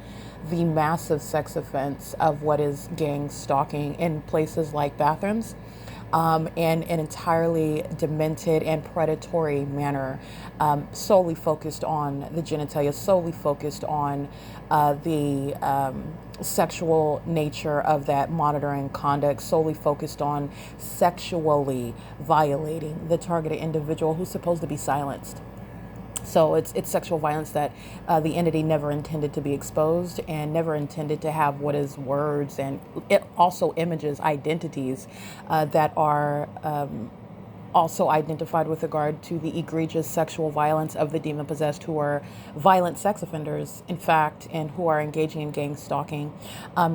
the massive sex offense of what is gang stalking in places like bathrooms. In an entirely demented and predatory manner, solely focused on the genitalia, solely focused on the sexual nature of that monitoring conduct, solely focused on sexually violating the targeted individual who's supposed to be silenced. So it's sexual violence that the entity never intended to be exposed and never intended to have what is words and it also images, identities that are also identified with regard to the egregious sexual violence of the demon-possessed who are violent sex offenders, in fact, and who are engaging in gang stalking.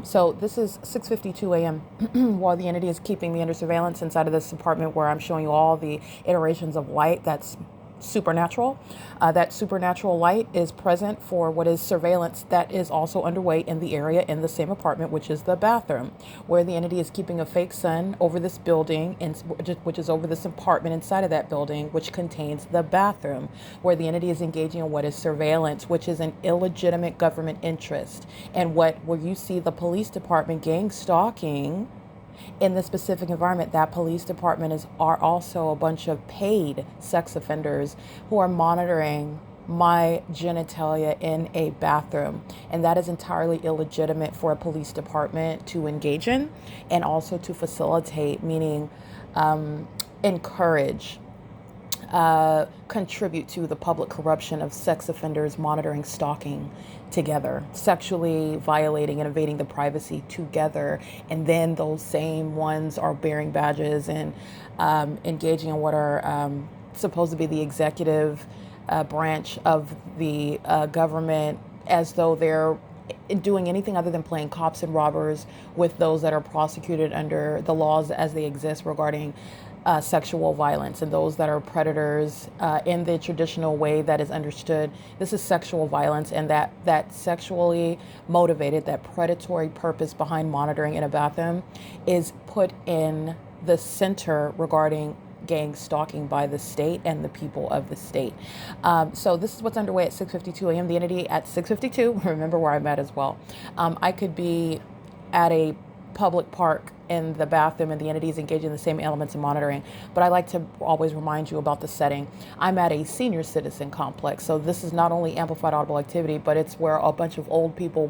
So this is 6:52 a.m. while the entity is keeping me under surveillance inside of this apartment where I'm showing you all the iterations of light that's supernatural. That supernatural light is present for what is surveillance that is also underway in the area in the same apartment, which is the bathroom, where the entity is keeping a fake sun over this building, which is over this apartment inside of that building, which contains the bathroom, where the entity is engaging in what is surveillance, which is an illegitimate government interest. And where you see the police department gang stalking in the specific environment, that police department are also a bunch of paid sex offenders who are monitoring my genitalia in a bathroom. And that is entirely illegitimate for a police department to engage in and also to facilitate, meaning encourage, contribute to the public corruption of sex offenders monitoring stalking together, sexually violating and invading the privacy together. And then those same ones are bearing badges and engaging in what are supposed to be the executive branch of the government, as though they're doing anything other than playing cops and robbers with those that are prosecuted under the laws as they exist regarding sexual violence, and those that are predators in the traditional way that is understood. This is sexual violence, and that sexually motivated, that predatory purpose behind monitoring in a bathroom is put in the center regarding gang stalking by the state and the people of the state. So this is what's underway at 6:52 a.m. The entity at 6:52, remember where I'm at as well. I could be at a public park in the bathroom and the entity is engaging in the same elements of monitoring. But I like to always remind you about the setting. I'm at a senior citizen complex. So this is not only amplified audible activity, but it's where a bunch of old people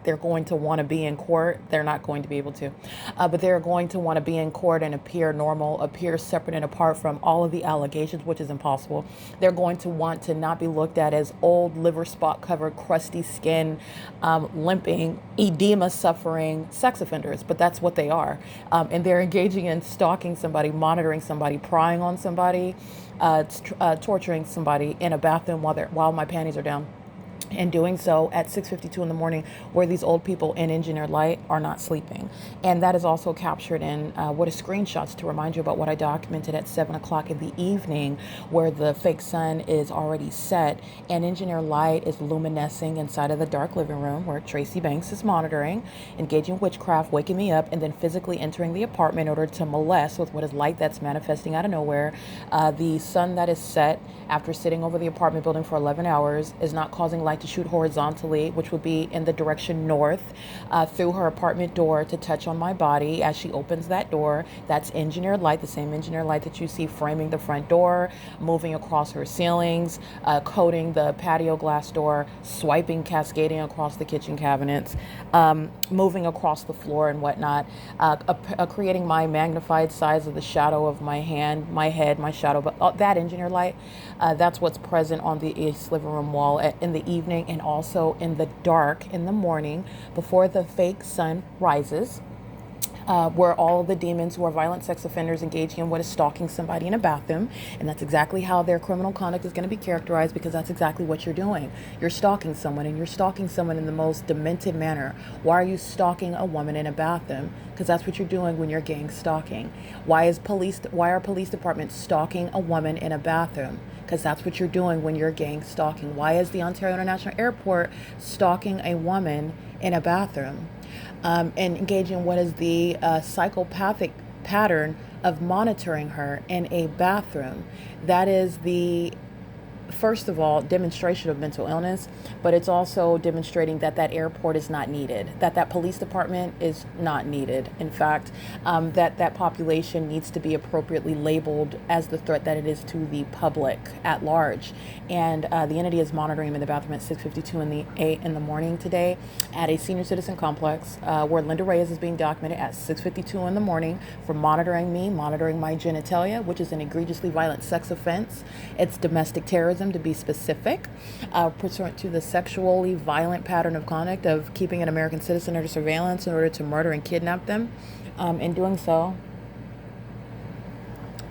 they're going to want to be in court. They're not going to be able to, but they're going to want to be in court and appear normal, appear separate and apart from all of the allegations, which is impossible. They're going to want to not be looked at as old, liver spot covered, crusty skin, limping, edema suffering sex offenders, but that's what they are. And they're engaging in stalking somebody, monitoring somebody, prying on somebody, torturing somebody in a bathroom while my panties are down. And doing so at 6:52 in the morning, where these old people in engineered light are not sleeping. And that is also captured in what is screenshots to remind you about what I documented at 7 o'clock in the evening, where the fake sun is already set and engineered light is luminescing inside of the dark living room where Tracy Banks is monitoring, engaging witchcraft, waking me up, and then physically entering the apartment in order to molest with what is light that's manifesting out of nowhere. The sun that is set after sitting over the apartment building for 11 hours is not causing light to shoot horizontally, which would be in the direction north, through her apartment door to touch on my body as she opens that door. That's engineered light, the same engineered light that you see framing the front door, moving across her ceilings, coating the patio glass door, swiping, cascading across the kitchen cabinets, moving across the floor and whatnot, creating my magnified size of the shadow of my hand, my head, my shadow. But that engineered light, that's what's present on the east living room wall in the evening, and also in the dark in the morning before the fake sun rises, where all the demons who are violent sex offenders engaging in what is stalking somebody in a bathroom. And that's exactly how their criminal conduct is going to be characterized, because that's exactly what you're doing. You're stalking someone, and you're stalking someone in the most demented manner. Why are you stalking a woman in a bathroom? Because that's what you're doing when you're gang stalking. Why are police departments stalking a woman in a bathroom? Because that's what you're doing when you're gang stalking. Why is the Ontario International Airport stalking a woman in a bathroom? And engaging in what is the psychopathic pattern of monitoring her in a bathroom. That is the, first of all, demonstration of mental illness, but it's also demonstrating that that airport is not needed, that police department is not needed. In fact, that population needs to be appropriately labeled as the threat that it is to the public at large. And the entity is monitoring him in the bathroom at 6:52 in the morning today at a senior citizen complex, where LYNDA REYES is being documented at 6:52 in the morning for monitoring me, monitoring my genitalia, which is an egregiously violent sex offense. It's domestic terrorism, to be specific, pursuant to the sexually violent pattern of conduct of keeping an American citizen under surveillance in order to murder and kidnap them. In doing so,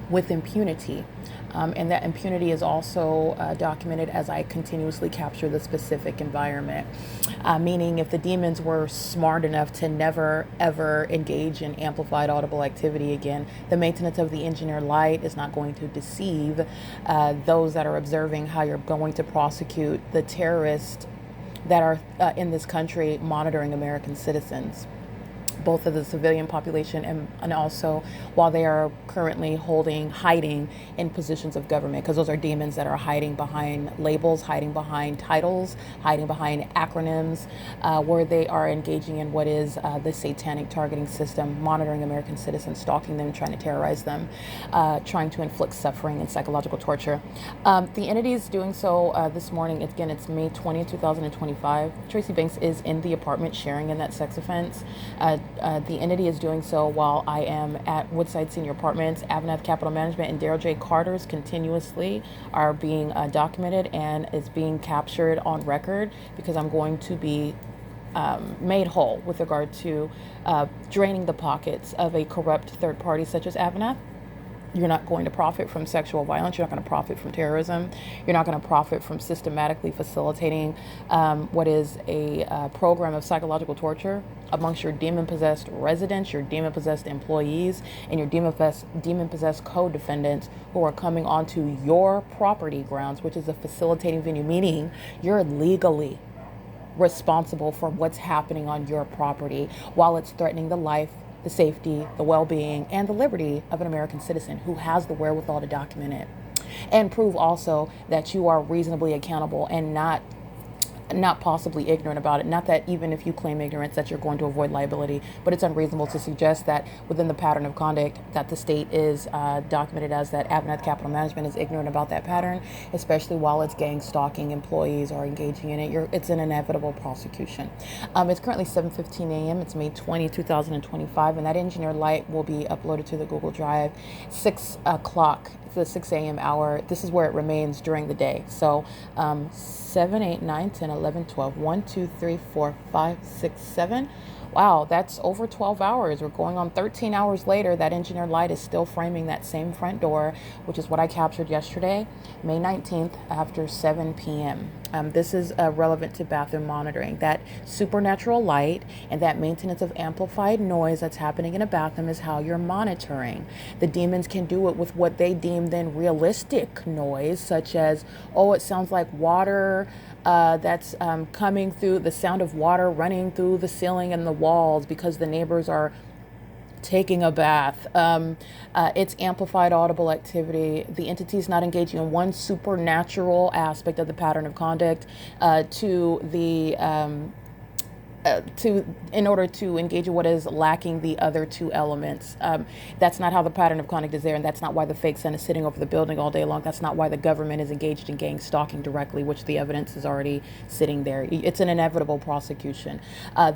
with impunity. And that impunity is also documented as I continuously capture the specific environment. Meaning if the demons were smart enough to never ever engage in amplified audible activity again, the maintenance of the engineered light is not going to deceive those that are observing how you're going to prosecute the terrorists that are in this country monitoring American citizens, both of the civilian population and also while they are currently hiding in positions of government, because those are demons that are hiding behind labels, hiding behind titles, hiding behind acronyms, where they are engaging in what is the satanic targeting system, monitoring American citizens, stalking them, trying to terrorize them, trying to inflict suffering and psychological torture. The entity is doing so this morning. Again, it's May 20th, 2025. Tracy Banks is in the apartment sharing in that sex offense. The entity is doing so while I am at Woodside Senior Apartments. AVANATH Capital Management and Daryl J. Carter's continuously are being documented and is being captured on record, because I'm going to be made whole with regard to draining the pockets of a corrupt third party such as AVANATH. You're not going to profit from sexual violence. You're not going to profit from terrorism. You're not going to profit from systematically facilitating what is a program of psychological torture amongst your demon-possessed residents, your demon-possessed employees, and your demon-possessed co-defendants who are coming onto your property grounds, which is a facilitating venue, meaning you're legally responsible for what's happening on your property while it's threatening the life, the safety, the well-being, and the liberty of an American citizen who has the wherewithal to document it and prove also that you are reasonably accountable and not possibly ignorant about it. Not that even if you claim ignorance that you're going to avoid liability, but it's unreasonable to suggest that within the pattern of conduct that the state is documented as that AVANATH Capital Management is ignorant about that pattern, especially while it's gang stalking employees or engaging in it. It's an inevitable prosecution. It's currently 7:15 a.m. It's May 20, 2025, and that engineered light will be uploaded to the Google Drive 6 o'clock. The 6 a.m. hour. This is where it remains during the day. So 7, 8, 9, 10, 11, 12, 1, 2, 3, 4, 5, 6, 7. Wow, that's over 12 hours. We're going on 13 hours later. That engineered light is still framing that same front door, which is what I captured yesterday, May 19th, after 7 p.m. This is relevant to bathroom monitoring. That supernatural light and that maintenance of amplified noise that's happening in a bathroom is how you're monitoring. The demons can do it with what they deem then realistic noise, such as, oh, it sounds like water that's coming through, the sound of water running through the ceiling and the walls because the neighbors are taking a bath. It's amplified audible activity. The entity is not engaging in one supernatural aspect of the pattern of conduct in order to engage in what is lacking the other two elements. That's not how the pattern of conduct is there, and that's not why the fake sun is sitting over the building all day long. That's not why the government is engaged in gang stalking directly, which the evidence is already sitting there. It's an inevitable prosecution.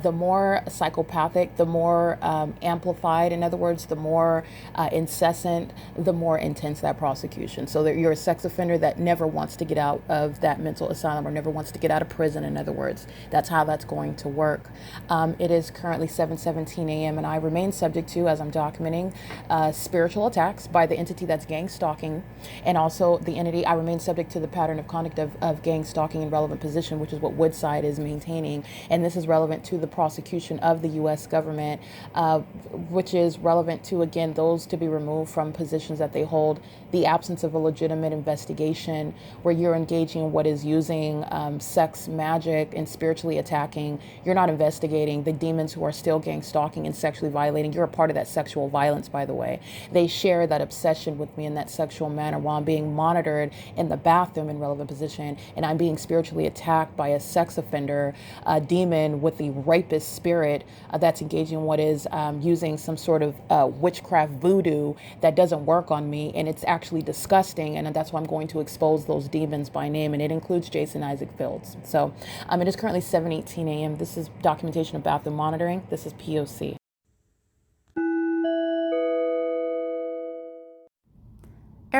The more psychopathic, the more amplified, in other words, the more incessant, the more intense that prosecution. So that you're a sex offender that never wants to get out of that mental asylum or never wants to get out of prison, in other words. That's how that's going to work. It is currently 7:17 a.m. and I remain subject to, as I'm documenting, spiritual attacks by the entity that's gang stalking, and also the entity, I remain subject to the pattern of conduct of gang stalking in relevant position, which is what Woodside is maintaining. And this is relevant to the prosecution of the U.S. government, which is relevant to, again, those to be removed from positions that they hold, the absence of a legitimate investigation where you're engaging in what is using sex magic and spiritually attacking. You're not investigating the demons who are still gang stalking and sexually violating. You're a part of that sexual violence, by the way. They share that obsession with me in that sexual manner while I'm being monitored in the bathroom in relevant position, and I'm being spiritually attacked by a sex offender, a demon with the rapist spirit that's engaging in what is using some sort of witchcraft voodoo that doesn't work on me, and it's actually disgusting, and that's why I'm going to expose those demons by name, and it includes Jason Isaac Fields. So it is currently 7:18 a.m. This is documentation of bathroom monitoring. This is P.O.C.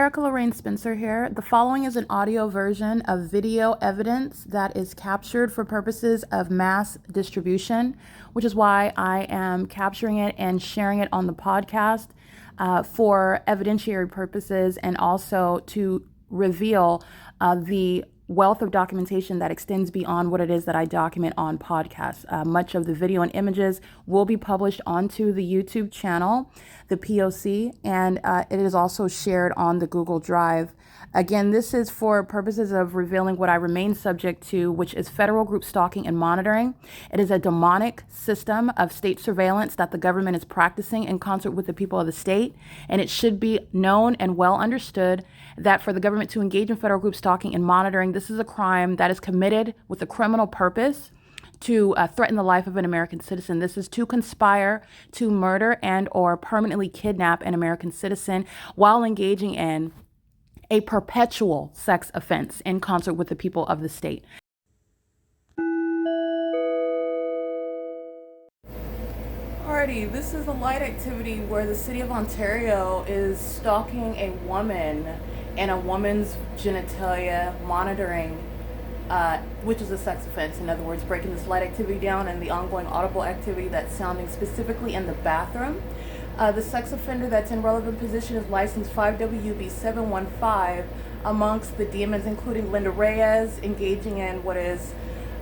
Erica Lorraine Spencer here. The following is an audio version of video evidence that is captured for purposes of mass distribution, which is why I am capturing it and sharing it on the podcast for evidentiary purposes and also to reveal the wealth of documentation that extends beyond what it is that I document on podcasts. Much of the video and images will be published onto the YouTube channel, the P.O.C, and it is also shared on the Google Drive. Again, this is for purposes of revealing what I remain subject to, which is federal group stalking and monitoring. It is a demonic system of state surveillance that the government is practicing in concert with the people of the state. And it should be known and well understood that for the government to engage in federal group stalking and monitoring, this is a crime that is committed with a criminal purpose to threaten the life of an American citizen. This is to conspire to murder and or permanently kidnap an American citizen while engaging in a perpetual sex offense in concert with the people of the state. Alrighty, this is a light activity where the city of Ontario is stalking a woman and a woman's genitalia, monitoring, which is a sex offense. In other words, breaking this light activity down and the ongoing audible activity that's sounding specifically in the bathroom. The sex offender that's in relevant position is license 5WB715 amongst the demons, including LYNDA Reyes, engaging in what is,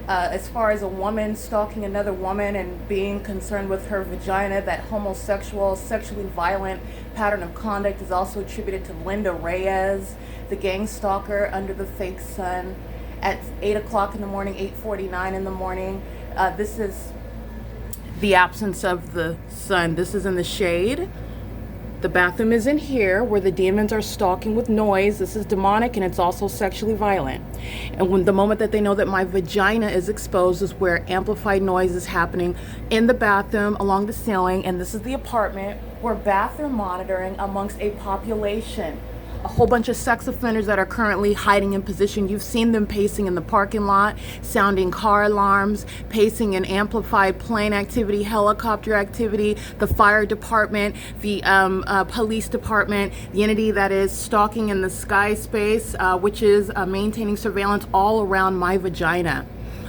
as far as a woman stalking another woman and being concerned with her vagina. That homosexual, sexually violent pattern of conduct is also attributed to LYNDA Reyes, the gang stalker under the fake sun at 8 o'clock in the morning, 8:49 in the morning. This is the absence of the sun. This is in the shade. The bathroom is in here where the demons are stalking with noise. This is demonic and it's also sexually violent. And when the moment that they know that my vagina is exposed is where amplified noise is happening in the bathroom along the ceiling. And this is the apartment where bathroom monitoring amongst a population. A whole bunch of sex offenders that are currently hiding in position. You've seen them pacing in the parking lot, sounding car alarms, pacing in amplified plane activity, helicopter activity, the fire department, the police department, the entity that is stalking in the sky space, which is maintaining surveillance all around my vagina.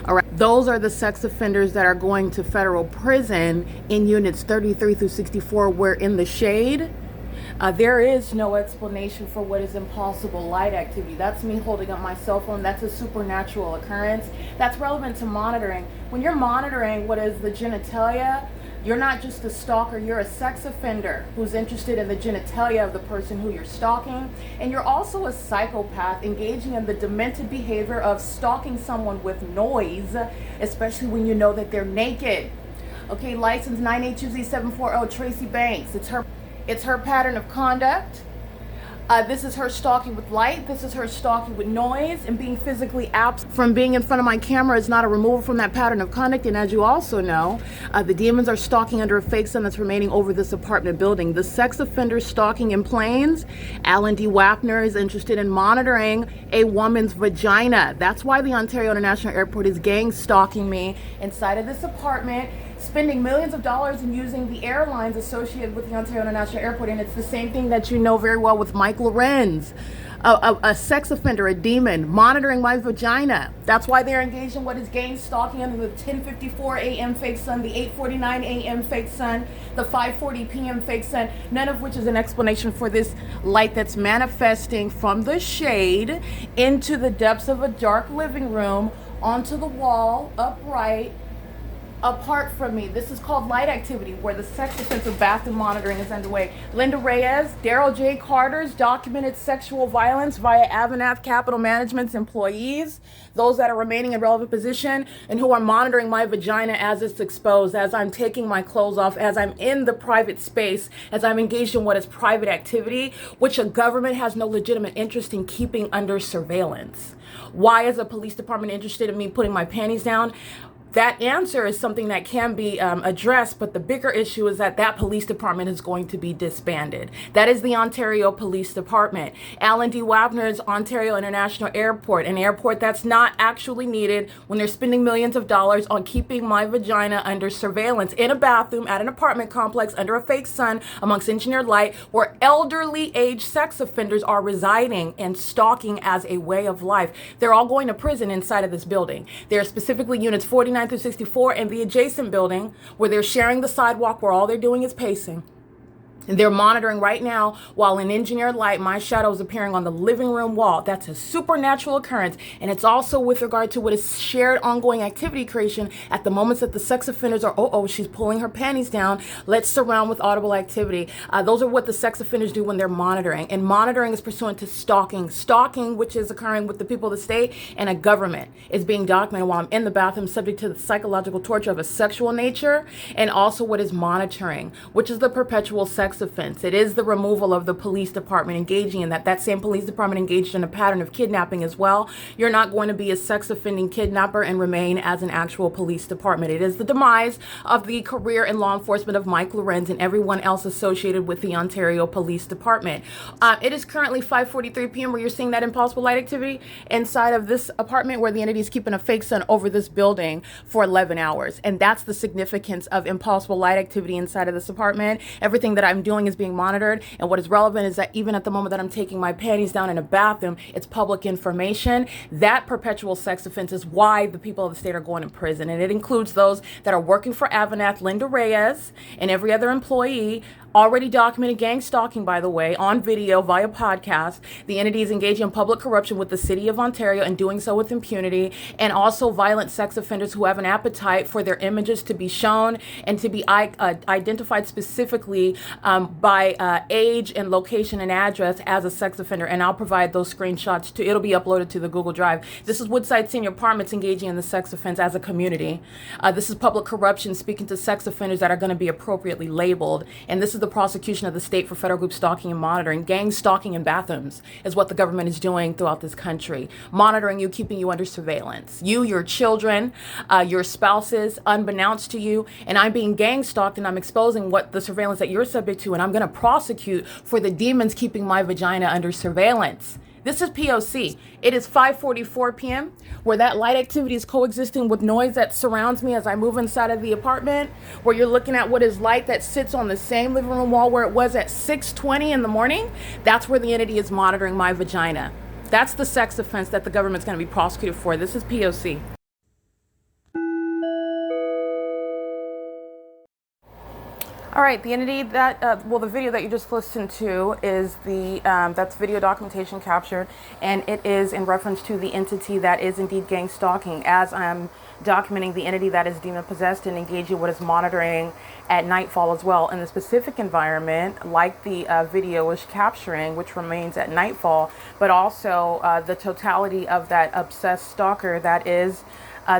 All right. Those are the sex offenders that are going to federal prison in units 33 through 64, where in the shade, there is no explanation for what is impossible light activity. That's me holding up my cell phone. That's a supernatural occurrence. That's relevant to monitoring. When you're monitoring what is the genitalia, you're not just a stalker, you're a sex offender who's interested in the genitalia of the person who you're stalking. And you're also a psychopath engaging in the demented behavior of stalking someone with noise, especially when you know that they're naked. Okay, license 9HUZ740 Tracy Banks. It's her pattern of conduct. This is her stalking with light. This is her stalking with noise, and being physically absent from being in front of my camera is not a removal from that pattern of conduct. And as you also know, the demons are stalking under a fake sun that's remaining over this apartment building. The sex offender stalking in planes, Alan D. WAPNER is interested in monitoring a woman's vagina. That's why the Ontario International Airport is gang stalking me inside of this apartment, spending millions of dollars and using the airlines associated with the Ontario International Airport. And it's the same thing that you know very well with Mike Lorenz, a sex offender, a demon, monitoring my vagina. That's why they're engaged in what is gang stalking under the 10:54 a.m. fake sun, the 8:49 a.m. fake sun, the 5:40 p.m. fake sun, none of which is an explanation for this light that's manifesting from the shade into the depths of a dark living room, onto the wall, upright, apart from me. This is called light activity, where the sex offense of bathroom monitoring is underway. LYNDA Reyes, Daryl J. Carter's documented sexual violence via AVANATH Capital Management's employees, those that are remaining in relevant position and who are monitoring my vagina as it's exposed, as I'm taking my clothes off, as I'm in the private space, as I'm engaged in what is private activity, which a government has no legitimate interest in keeping under surveillance. Why is a police department interested in me putting my panties down? that answer is something that can be addressed, but the bigger issue is that that police department is going to be disbanded. That is the Ontario Police Department. Alan D. Wapner's Ontario International Airport, an airport that's not actually needed when they're spending millions of dollars on keeping my vagina under surveillance in a bathroom at an apartment complex under a fake sun amongst engineered light, where elderly age sex offenders are residing and stalking as a way of life. They're all going to prison inside of this building. There are specifically units 49 through 64 and the adjacent building where they're sharing the sidewalk where all they're doing is pacing. And they're monitoring right now while in engineered light, my shadow is appearing on the living room wall. That's a supernatural occurrence. And it's also with regard to what is shared ongoing activity creation at the moments that the sex offenders are, she's pulling her panties down. Let's surround with audible activity. Those are what the sex offenders do when they're monitoring. And monitoring is pursuant to stalking. Stalking, which is occurring with the people of the state and a government, is being documented while I'm in the bathroom, subject to the psychological torture of a sexual nature, and also what is monitoring, which is the perpetual sex offense. It is the removal of the police department engaging in that. That same police department engaged in a pattern of kidnapping as well. You're not going to be a sex offending kidnapper and remain as an actual police department. It is the demise of the career in law enforcement of Mike Lorenz and everyone else associated with the Ontario Police Department. It is currently 5:43 p.m. where you're seeing that impossible light activity inside of this apartment where the entity is keeping a fake sun over this building for 11 hours. And that's the significance of impossible light activity inside of this apartment. Everything that I'm doing is being monitored, and what is relevant is that even at the moment that I'm taking my panties down in a bathroom, it's public information. That perpetual sex offense is why the people of the state are going to prison, and it includes those that are working for AVANATH, LYNDA, REYES, and every other employee. Already documented gang stalking, by the way, on video via podcast. The entity is engaging in public corruption with the city of Ontario and doing so with impunity, and also violent sex offenders who have an appetite for their images to be shown and to be identified specifically by age and location and address as a sex offender. And I'll provide those screenshots too. It'll be uploaded to the Google Drive. This is Woodside Senior Apartments engaging in the sex offense as a community. This is public corruption speaking to sex offenders that are going to be appropriately labeled. And this is the prosecution of the state for federal group stalking and monitoring. Gang stalking in bathrooms is what the government is doing throughout this country. Monitoring you, keeping you under surveillance. You, your children, your spouses, unbeknownst to you. And I'm being gang stalked, and I'm exposing what the surveillance that you're subject to. And I'm going to prosecute for the demons keeping my vagina under surveillance. This is P.O.C. It is 5:44 p.m. where that light activity is coexisting with noise that surrounds me as I move inside of the apartment, where you're looking at what is light that sits on the same living room wall where it was at 6:20 in the morning. That's where the entity is monitoring my vagina. That's the sex offense that the government's going to be prosecuted for. This is P.O.C. All right, the entity that, the video that you just listened to is that's video documentation captured, and it is in reference to the entity that is indeed gang stalking, as I'm documenting the entity that is demon possessed and engaging what is monitoring at nightfall as well in the specific environment, like the video is capturing, which remains at nightfall, but also the totality of that obsessed stalker that is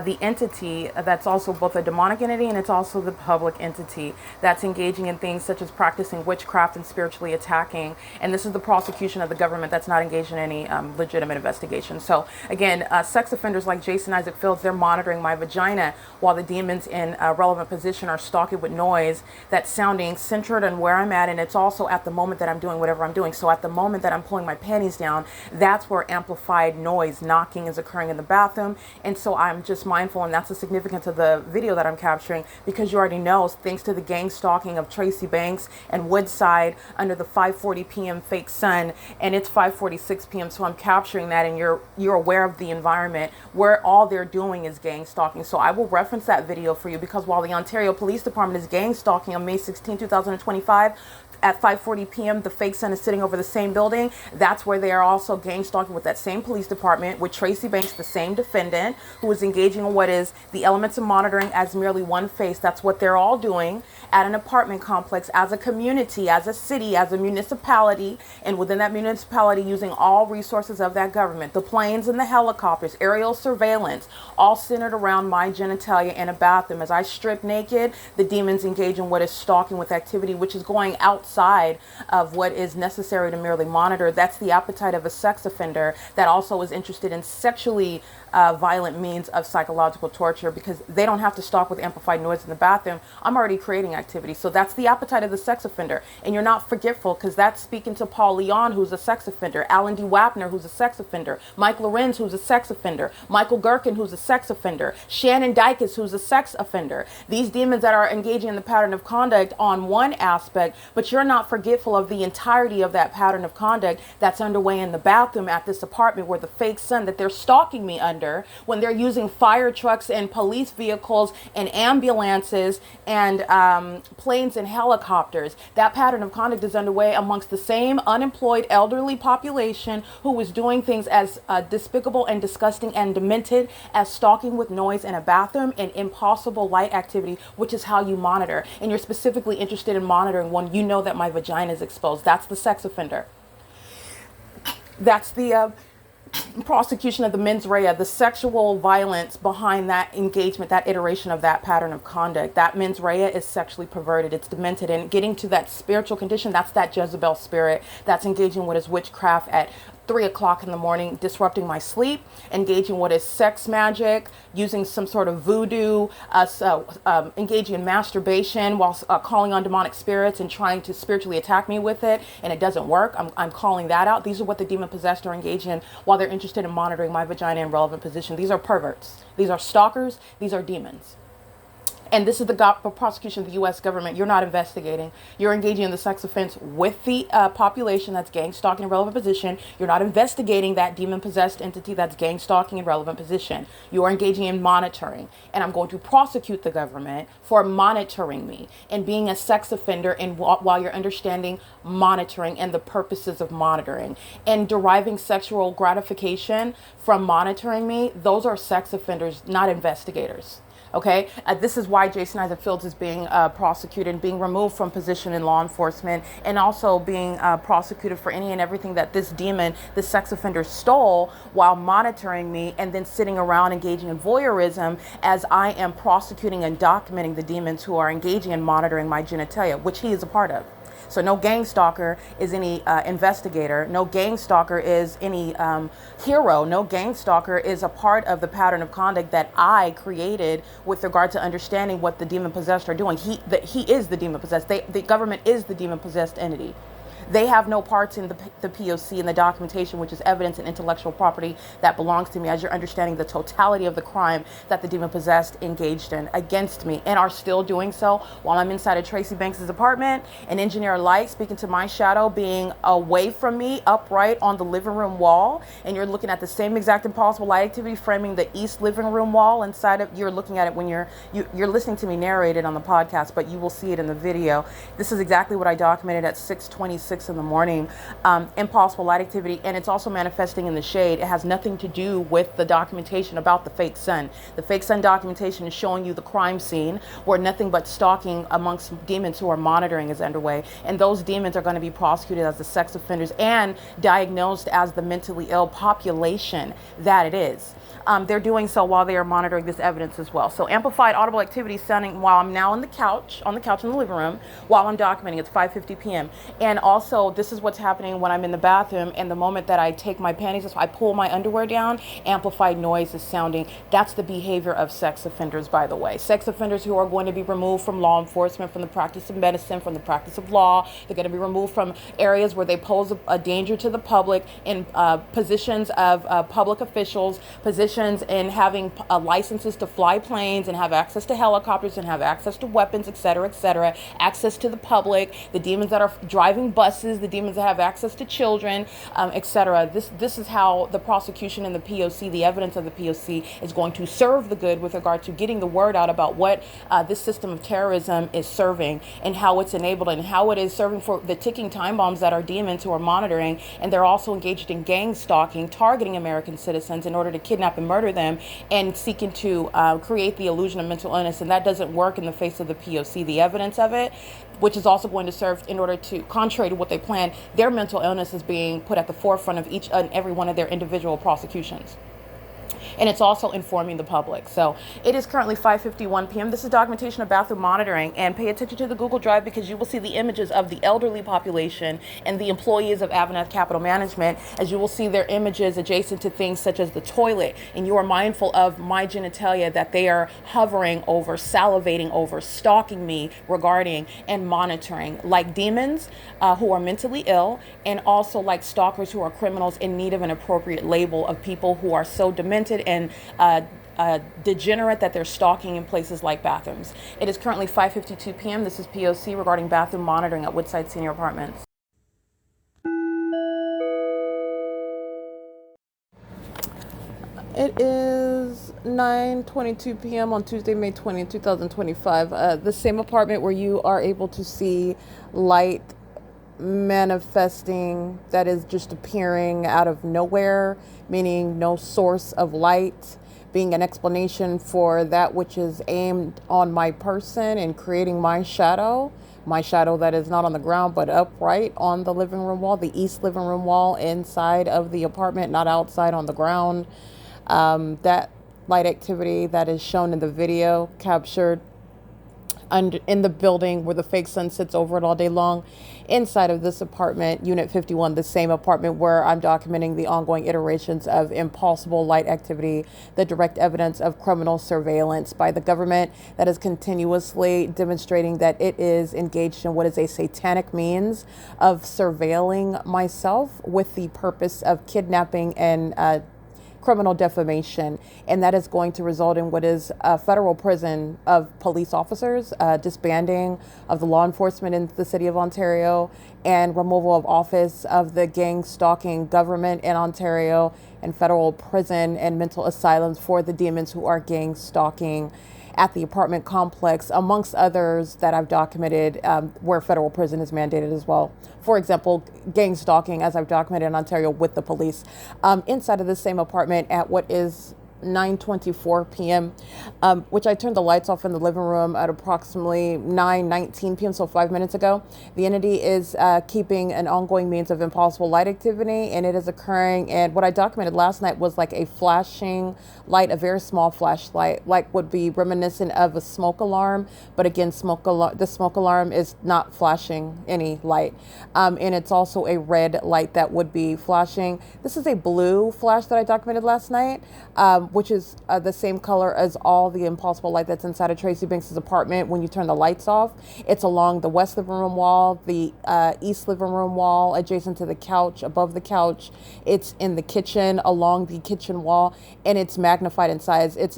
the entity that's also both a demonic entity and it's also the public entity that's engaging in things such as practicing witchcraft and spiritually attacking. And this is the prosecution of the government that's not engaged in any legitimate investigation. So again, sex offenders like Jason Isaac Fields, they're monitoring my vagina while the demons in a relevant position are stalking with noise that's sounding centered on where I'm at. And it's also at the moment that I'm doing whatever I'm doing. So at the moment that I'm pulling my panties down, that's where amplified noise, knocking is occurring in the bathroom. And so I'm just mindful, and that's the significance of the video that I'm capturing, because you already know, thanks to the gang stalking of Tracy Banks and Woodside under the 5:40 p.m. fake sun, and it's 5:46 p.m. So I'm capturing that, and you're aware of the environment where all they're doing is gang stalking. So I will reference that video for you, because while the Ontario Police Department is gang stalking on May 16, 2025, at 5:40 p.m., the fake sun is sitting over the same building. That's where they are also gang stalking with that same police department, with Tracy Banks, the same defendant, who is engaging in what is the elements of monitoring as merely one face. That's what they're all doing at an apartment complex, as a community, as a city, as a municipality, and within that municipality using all resources of that government, the planes and the helicopters, aerial surveillance, all centered around my genitalia in a bathroom. As I strip naked, the demons engage in what is stalking with activity, which is going outside of what is necessary to merely monitor. That's the appetite of a sex offender that also is interested in sexually violent means of psychological torture, because they don't have to stalk with amplified noise in the bathroom. I'm already creating activity. So that's the appetite of the sex offender. And you're not forgetful, because that's speaking to Paul Leon, who's a sex offender, Alan D. Wapner, who's a sex offender, Mike Lorenz, who's a sex offender, Michael Gherkin, who's a sex offender, Shannon Dykes, who's a sex offender. These demons that are engaging in the pattern of conduct on one aspect, but you're not forgetful of the entirety of that pattern of conduct that's underway in the bathroom at this apartment, where the fake son that they're stalking me under, when they're using fire trucks and police vehicles and ambulances and planes and helicopters. That pattern of conduct is underway amongst the same unemployed elderly population who is doing things as despicable and disgusting and demented as stalking with noise in a bathroom and impossible light activity, which is how you monitor. And you're specifically interested in monitoring when you know that my vagina is exposed. That's the sex offender. That's the prosecution of the mens rea, the sexual violence behind that engagement, that iteration of that pattern of conduct. That mens rea is sexually perverted, it's demented, and getting to that spiritual condition, that's that Jezebel spirit that's engaging what is witchcraft at 3 o'clock in the morning, disrupting my sleep, engaging what is sex magic, using some sort of voodoo, engaging in masturbation while calling on demonic spirits and trying to spiritually attack me with it, and it doesn't work. I'm calling that out. These are what the demon possessed are engaging in while they're interested in monitoring my vagina in relevant position. These are perverts. These are stalkers. These are demons. And this is the prosecution of the U.S. government. You're not investigating. You're engaging in the sex offense with the population that's gang stalking in relevant position. You're not investigating that demon-possessed entity that's gang stalking in relevant position. You are engaging in monitoring. And I'm going to prosecute the government for monitoring me and being a sex offender, and while you're understanding monitoring and the purposes of monitoring and deriving sexual gratification from monitoring me, those are sex offenders, not investigators. Okay, this is why Jason Isaac Fields is being prosecuted and being removed from position in law enforcement, and also being prosecuted for any and everything that this demon, this sex offender, stole while monitoring me, and then sitting around engaging in voyeurism as I am prosecuting and documenting the demons who are engaging in monitoring my genitalia, which he is a part of. So no gang stalker is any investigator. No gang stalker is any hero. No gang stalker is a part of the pattern of conduct that I created with regard to understanding what the demon possessed are doing. He is the demon possessed. The government is the demon possessed entity. They have no parts in the P.O.C. and the documentation, which is evidence and intellectual property that belongs to me, as you're understanding the totality of the crime that the demon-possessed engaged in against me, and are still doing so while I'm inside of Tracy Banks' apartment, an engineer light speaking to my shadow being away from me, upright on the living room wall, and you're looking at the same exact impossible light activity framing the east living room wall inside of, you're looking at it when you're listening to me narrate it on the podcast, but you will see it in the video. This is exactly what I documented at 6:26 in the morning, impossible light activity, and it's also manifesting in the shade. It has nothing to do with the documentation about the fake sun. The fake sun documentation is showing you the crime scene where nothing but stalking amongst demons who are monitoring is underway, and those demons are going to be prosecuted as the sex offenders and diagnosed as the mentally ill population that it is. They're doing so while they are monitoring this evidence as well. So amplified audible activity sounding while I'm now on the couch in the living room, while I'm documenting. It's 5:50 p.m. And also, this is what's happening when I'm in the bathroom, and the moment that I take my panties off, I pull my underwear down, amplified noise is sounding. That's the behavior of sex offenders, by the way. Sex offenders who are going to be removed from law enforcement, from the practice of medicine, from the practice of law. They're going to be removed from areas where they pose a danger to the public, in positions of public officials, positions in having licenses to fly planes and have access to helicopters and have access to weapons, etc., access to the public, the demons that are driving buses, the demons that have access to children, etc. This is how the prosecution and the P.O.C., the evidence of the P.O.C. is going to serve the good with regard to getting the word out about what this system of terrorism is serving, and how it's enabled, and how it is serving for the ticking time bombs that are demons who are monitoring. And they're also engaged in gang stalking, targeting American citizens in order to kidnap and murder them, and seeking to create the illusion of mental illness. And that doesn't work in the face of the P.O.C. The evidence of it, which is also going to serve in order to, contrary to what they plan, their mental illness is being put at the forefront of each and every one of their individual prosecutions. and it's also informing the public. So it is currently 5:51 p.m. This is documentation of bathroom monitoring, and pay attention to the Google Drive because you will see the images of the elderly population and the employees of AVANATH Capital Management, as you will see their images adjacent to things such as the toilet, and you are mindful of my genitalia that they are hovering over, salivating over, stalking me regarding and monitoring, like demons who are mentally ill, and also like stalkers who are criminals in need of an appropriate label of people who are so demented and degenerate that they're stalking in places like bathrooms. It is currently 5:52 p.m. This is P.O.C. regarding bathroom monitoring at Woodside Senior Apartments. It is 9:22 p.m. on Tuesday, May 20th, 2025. The same apartment where you are able to see light manifesting that is just appearing out of nowhere, meaning no source of light, being an explanation for that which is aimed on my person and creating my shadow that is not on the ground but upright on the living room wall, the east living room wall inside of the apartment, not outside on the ground. That light activity that is shown in the video captured in the building where the fake sun sits over it all day long, inside of this apartment, Unit 51, the same apartment where I'm documenting the ongoing iterations of impossible light activity, the direct evidence of criminal surveillance by the government that is continuously demonstrating that it is engaged in what is a satanic means of surveilling myself with the purpose of kidnapping and criminal defamation, and that is going to result in what is a federal prison of police officers, disbanding of the law enforcement in the city of Ontario, and removal of office of the gang stalking government in Ontario, and federal prison and mental asylums for the demons who are gang stalking at the apartment complex, amongst others that I've documented where federal prison is mandated as well. For example, gang stalking, as I've documented in Ontario with the police. Inside of the same apartment at what is 9:24 p.m., which I turned the lights off in the living room at approximately 9:19 p.m., so 5 minutes ago. The entity is keeping an ongoing means of impossible light activity, and it is occurring. And what I documented last night was like a flashing light, a very small flashlight, like would be reminiscent of a smoke alarm. But again, the smoke alarm is not flashing any light. And it's also a red light that would be flashing. This is a blue flash that I documented last night, which is the same color as all the impossible light that's inside of Tracy Banks's apartment when you turn the lights off. It's along the west living room wall, the east living room wall, adjacent to the couch, above the couch. It's in the kitchen, along the kitchen wall, and it's magnified in size. It's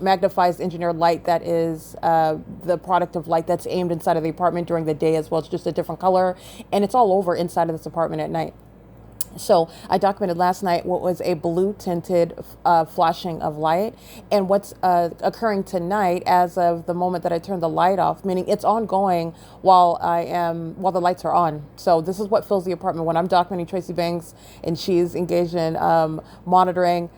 magnifies engineered light that is the product of light that's aimed inside of the apartment during the day as well. It's just a different color, and it's all over inside of this apartment at night. So I documented last night what was a blue tinted flashing of light, and what's occurring tonight as of the moment that I turned the light off, meaning it's ongoing while the lights are on. So this is what fills the apartment when I'm documenting Tracy Banks and she's engaged in monitoring,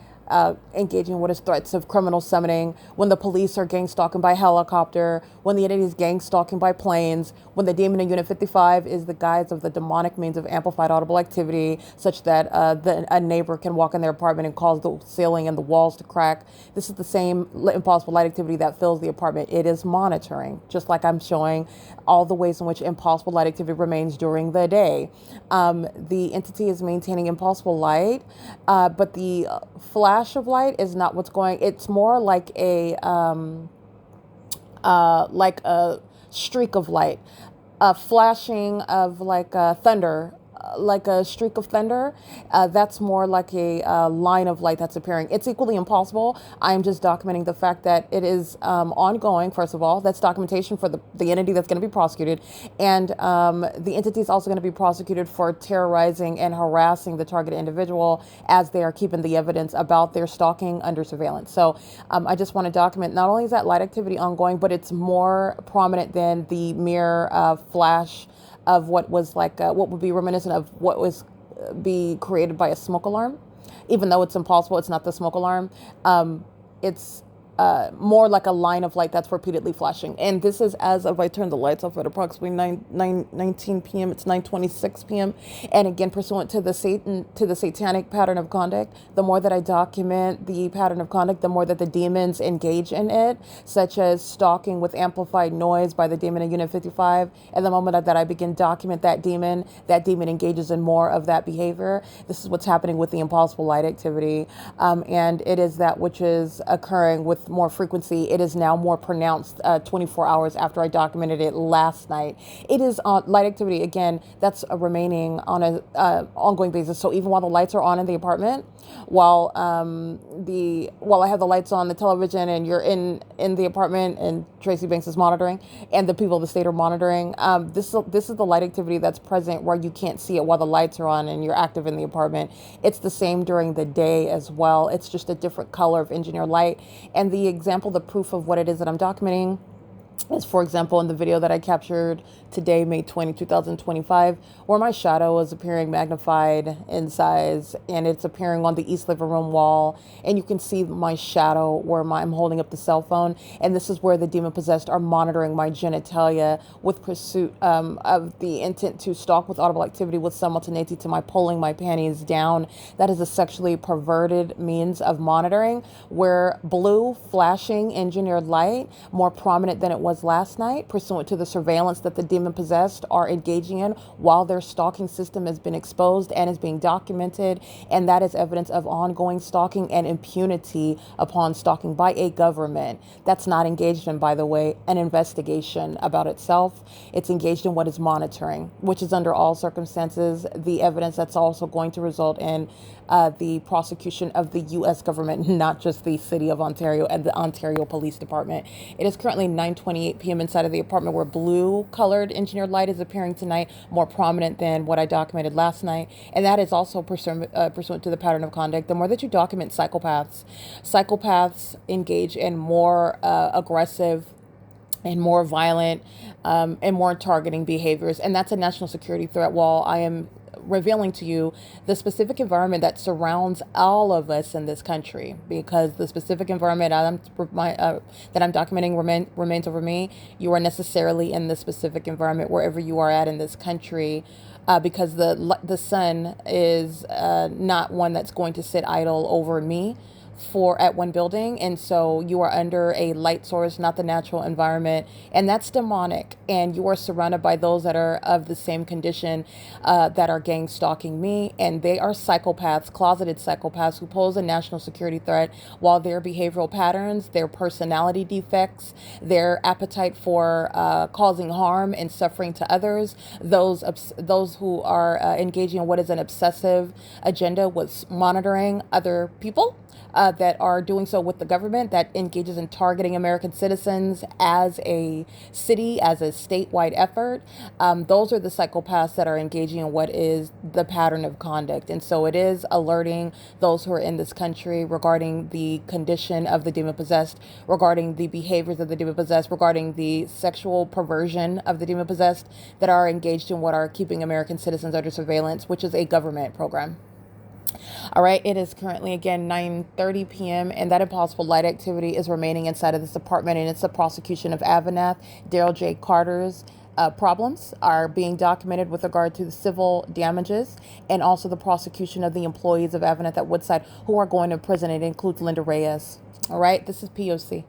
engaging in what is threats of criminal summoning, when the police are gang stalking by helicopter, when the entity is gang stalking by planes, when the demon in Unit 55 is the guise of the demonic means of amplified audible activity, such that a neighbor can walk in their apartment and cause the ceiling and the walls to crack. This is the same impossible light activity that fills the apartment. It is monitoring, just like I'm showing all the ways in which impossible light activity remains during the day. The entity is maintaining impossible light, but the flash of light is not what's going. It's more like a streak of light, a flashing of like thunder, like a streak of thunder. That's more like a line of light that's appearing. It's equally impossible. I'm just documenting the fact that it is ongoing. First of all, that's documentation for the entity that's going to be prosecuted, and the entity is also going to be prosecuted for terrorizing and harassing the targeted individual as they are keeping the evidence about their stalking under surveillance. So I just want to document not only is that light activity ongoing, but it's more prominent than the mere flash of what was like, what would be reminiscent of what was be created by a smoke alarm. Even though it's impossible, it's not the smoke alarm. It's more like a line of light that's repeatedly flashing. And this is as of I turn the lights off at approximately 19 p.m. It's 9:26 p.m. And again, pursuant to the satanic pattern of conduct, the more that I document the pattern of conduct, the more that the demons engage in it, such as stalking with amplified noise by the demon in Unit 55. And the moment that I begin document that demon engages in more of that behavior. This is what's happening with the impossible light activity. And it is that which is occurring with more frequency. It is now more pronounced 24 hours after I documented it last night. It is light activity, again, that's remaining on an ongoing basis. So even while the lights are on in the apartment, while I have the lights on, the television, and you're in the apartment, and Tracy Banks is monitoring, and the people of the state are monitoring, this is the light activity that's present where you can't see it while the lights are on and you're active in the apartment. It's the same during the day as well. It's just a different color of engineered light. And the example, the proof of what it is that I'm documenting is, for example, in the video that I captured today, May 20, 2025, where my shadow is appearing magnified in size, and it's appearing on the east living room wall, and you can see my shadow where I'm holding up the cell phone, and this is where the demon possessed are monitoring my genitalia with pursuit of the intent to stalk with audible activity with simultaneity to my pulling my panties down. That is a sexually perverted means of monitoring, where blue flashing engineered light, more prominent than it was last night, pursuant to the surveillance that the demon possessed are engaging in while their stalking system has been exposed and is being documented. And that is evidence of ongoing stalking and impunity upon stalking by a government that's not engaged in, by the way, an investigation about itself. It's engaged in what is monitoring, which is under all circumstances the evidence that's also going to result in the prosecution of the U.S. government, not just the city of Ontario and the Ontario Police Department. It is currently 9:28 p.m. inside of the apartment, where blue colored engineered light is appearing tonight, more prominent than what I documented last night. And that is also pursuant to the pattern of conduct. The more that you document psychopaths engage in more aggressive and more violent and more targeting behaviors. And that's a national security threat. While I am revealing to you the specific environment that surrounds all of us in this country, because the specific environment that I'm documenting remains over me. You are necessarily in the specific environment wherever you are at in this country, because the sun is not one that's going to sit idle over me at one building. And so you are under a light source, not the natural environment, and that's demonic. And you are surrounded by those that are of the same condition, that are gang stalking me, and they are psychopaths, closeted psychopaths, who pose a national security threat, while their behavioral patterns, their personality defects, their appetite for causing harm and suffering to others, those who are engaging in what is an obsessive agenda with monitoring other people, that are doing so with the government, that engages in targeting American citizens as a city, as a statewide effort. Those are the psychopaths that are engaging in what is the pattern of conduct. And so it is alerting those who are in this country regarding the condition of the demon possessed, regarding the behaviors of the demon possessed, regarding the sexual perversion of the demon possessed, that are engaged in what are keeping American citizens under surveillance, which is a government program. All right, it is currently, again, 9:30 p.m., and that impossible light activity is remaining inside of this apartment, and it's the prosecution of AVANATH, Daryl J. Carter's problems are being documented with regard to the civil damages, and also the prosecution of the employees of AVANATH at Woodside who are going to prison. It includes LYNDA Reyes. All right, this is P.O.C.